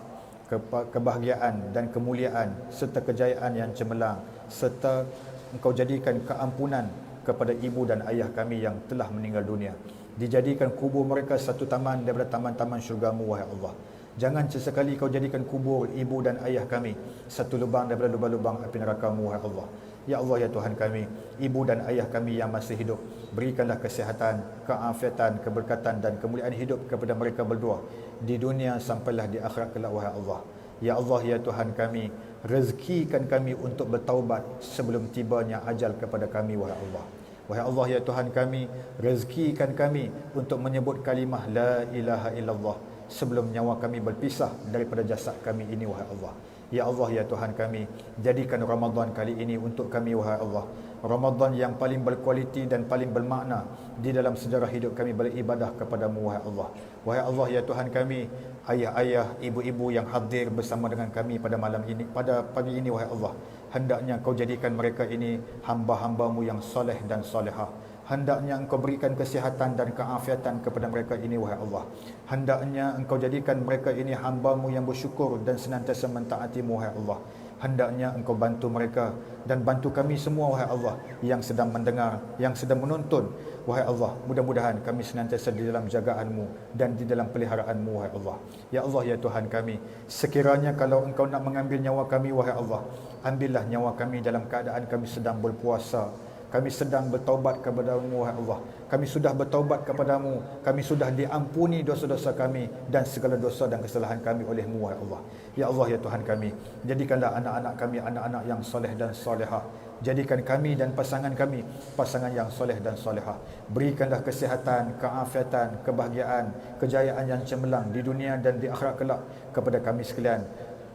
kebahagiaan dan kemuliaan serta kejayaan yang cemerlang, serta Engkau jadikan keampunan kepada ibu dan ayah kami yang telah meninggal dunia. Dijadikan kubur mereka satu taman daripada taman-taman syurga-Mu wahai Allah. Jangan sesekali Kau jadikan kubur ibu dan ayah kami satu lubang daripada lubang-lubang api neraka-Mu wahai Allah. Ya Allah, ya Tuhan kami, ibu dan ayah kami yang masih hidup, berikanlah kesihatan, keafiatan, keberkatan dan kemuliaan hidup kepada mereka berdua di dunia sampailah di akhirat kelak wahai Allah. Ya Allah, ya Tuhan kami, rezekikan kami untuk bertaubat sebelum tibanya ajal kepada kami wahai Allah. Wahai Allah, ya Tuhan kami, rezekikan kami untuk menyebut kalimah la ilaha illallah sebelum nyawa kami berpisah daripada jasad kami ini wahai Allah. Ya Allah, ya Tuhan kami, jadikan Ramadan kali ini untuk kami wahai Allah, Ramadan yang paling berkualiti dan paling bermakna di dalam sejarah hidup kami beribadah kepadamu wahai Allah. Wahai Allah, ya Tuhan kami, ayah-ayah, ibu-ibu yang hadir bersama dengan kami pada malam ini, pada pagi ini wahai Allah, hendaknya Kau jadikan mereka ini hamba-hamba-Mu yang soleh dan solehah. Hendaknya Engkau berikan kesihatan dan keafiatan kepada mereka ini wahai Allah. Hendaknya Engkau jadikan mereka ini hamba-Mu yang bersyukur dan senantiasa mentaati-Mu wahai Allah. Hendaknya Engkau bantu mereka dan bantu kami semua wahai Allah yang sedang mendengar, yang sedang menonton wahai Allah. Mudah-mudahan kami senantiasa di dalam jagaan-Mu dan di dalam peliharaan-Mu wahai Allah. Ya Allah, ya Tuhan kami, sekiranya kalau Engkau nak mengambil nyawa kami wahai Allah, ambillah nyawa kami dalam keadaan kami sedang berpuasa, kami sedang bertaubat kepada-Mu wahai Allah. Kami sudah bertaubat kepada-Mu, kami sudah diampuni dosa-dosa kami dan segala dosa dan kesalahan kami oleh-Mu wahai Allah. Ya Allah, ya Tuhan kami, jadikanlah anak-anak kami anak-anak yang soleh dan solehah. Jadikan kami dan pasangan kami pasangan yang soleh dan solehah. Berikanlah kesihatan, keafiatan, kebahagiaan, kejayaan yang cemerlang di dunia dan di akhirat kelak kepada kami sekalian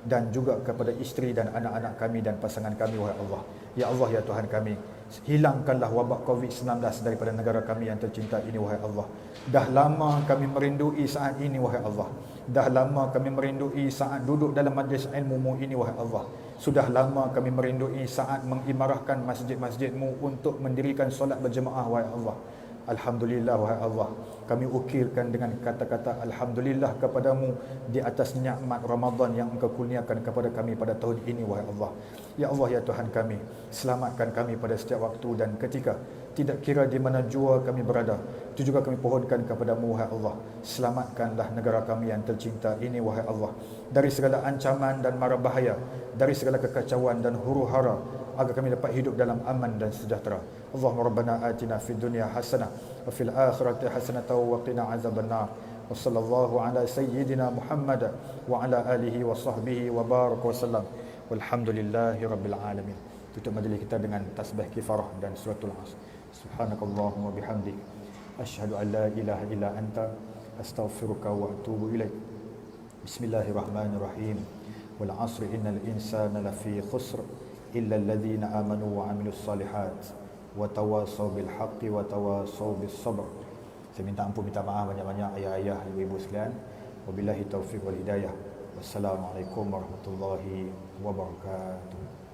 dan juga kepada isteri dan anak-anak kami dan pasangan kami wahai Allah. Ya Allah, ya Tuhan kami, hilangkanlah wabak COVID-19 daripada negara kami yang tercinta ini wahai Allah. Dah lama kami merindui saat ini wahai Allah. Dah lama kami merindui saat duduk dalam majlis ilmu-Mu ini wahai Allah. Sudah lama kami merindui saat mengimarahkan masjid-masjid-Mu untuk mendirikan solat berjemaah wahai Allah. Alhamdulillah wahai Allah, kami ukirkan dengan kata-kata Alhamdulillah kepadamu di atas nikmat Ramadan yang Engkau kurniakan kepada kami pada tahun ini wahai Allah. Ya Allah, ya Tuhan kami, selamatkan kami pada setiap waktu dan ketika. tidak kira di mana jua kami berada. Itu juga kami pohonkan kepadamu, wahai Allah. Selamatkanlah negara kami yang tercinta ini, wahai Allah, dari segala ancaman dan mara bahaya, dari segala kekacauan dan huru-hara, agar kami dapat hidup dalam aman dan sejahtera. Allahumma rabbana atina fid dunya hasanah wa fil akhirati hasanah wa qina azabannar. Wa sallallahu ala sayyidina Muhammad wa ala alihi wa sahbihi wa baraka wa sallam. Walhamdulillahi rabbil alamin. Tutup majlis kita dengan tasbih kifarah dan suratul Asr. Subhanakallahumma bihamdik, asyhadu an la ilaha illa anta, astaghfiruka wa atubu ilaik. Bismillahirrahmanirrahim. Wal 'asri innal insana lafi khusr illa alladhina amanu wa 'amilus solihat wa tawasaw bil haqqi wa tawasaw bis sabr. Saya minta ampun, minta maaf banyak-banyak ayah-ayah, ibu-ibu sekalian. Wabillahi taufiq wal hidayah. Wassalamualaikum warahmatullahi wabarakatuh.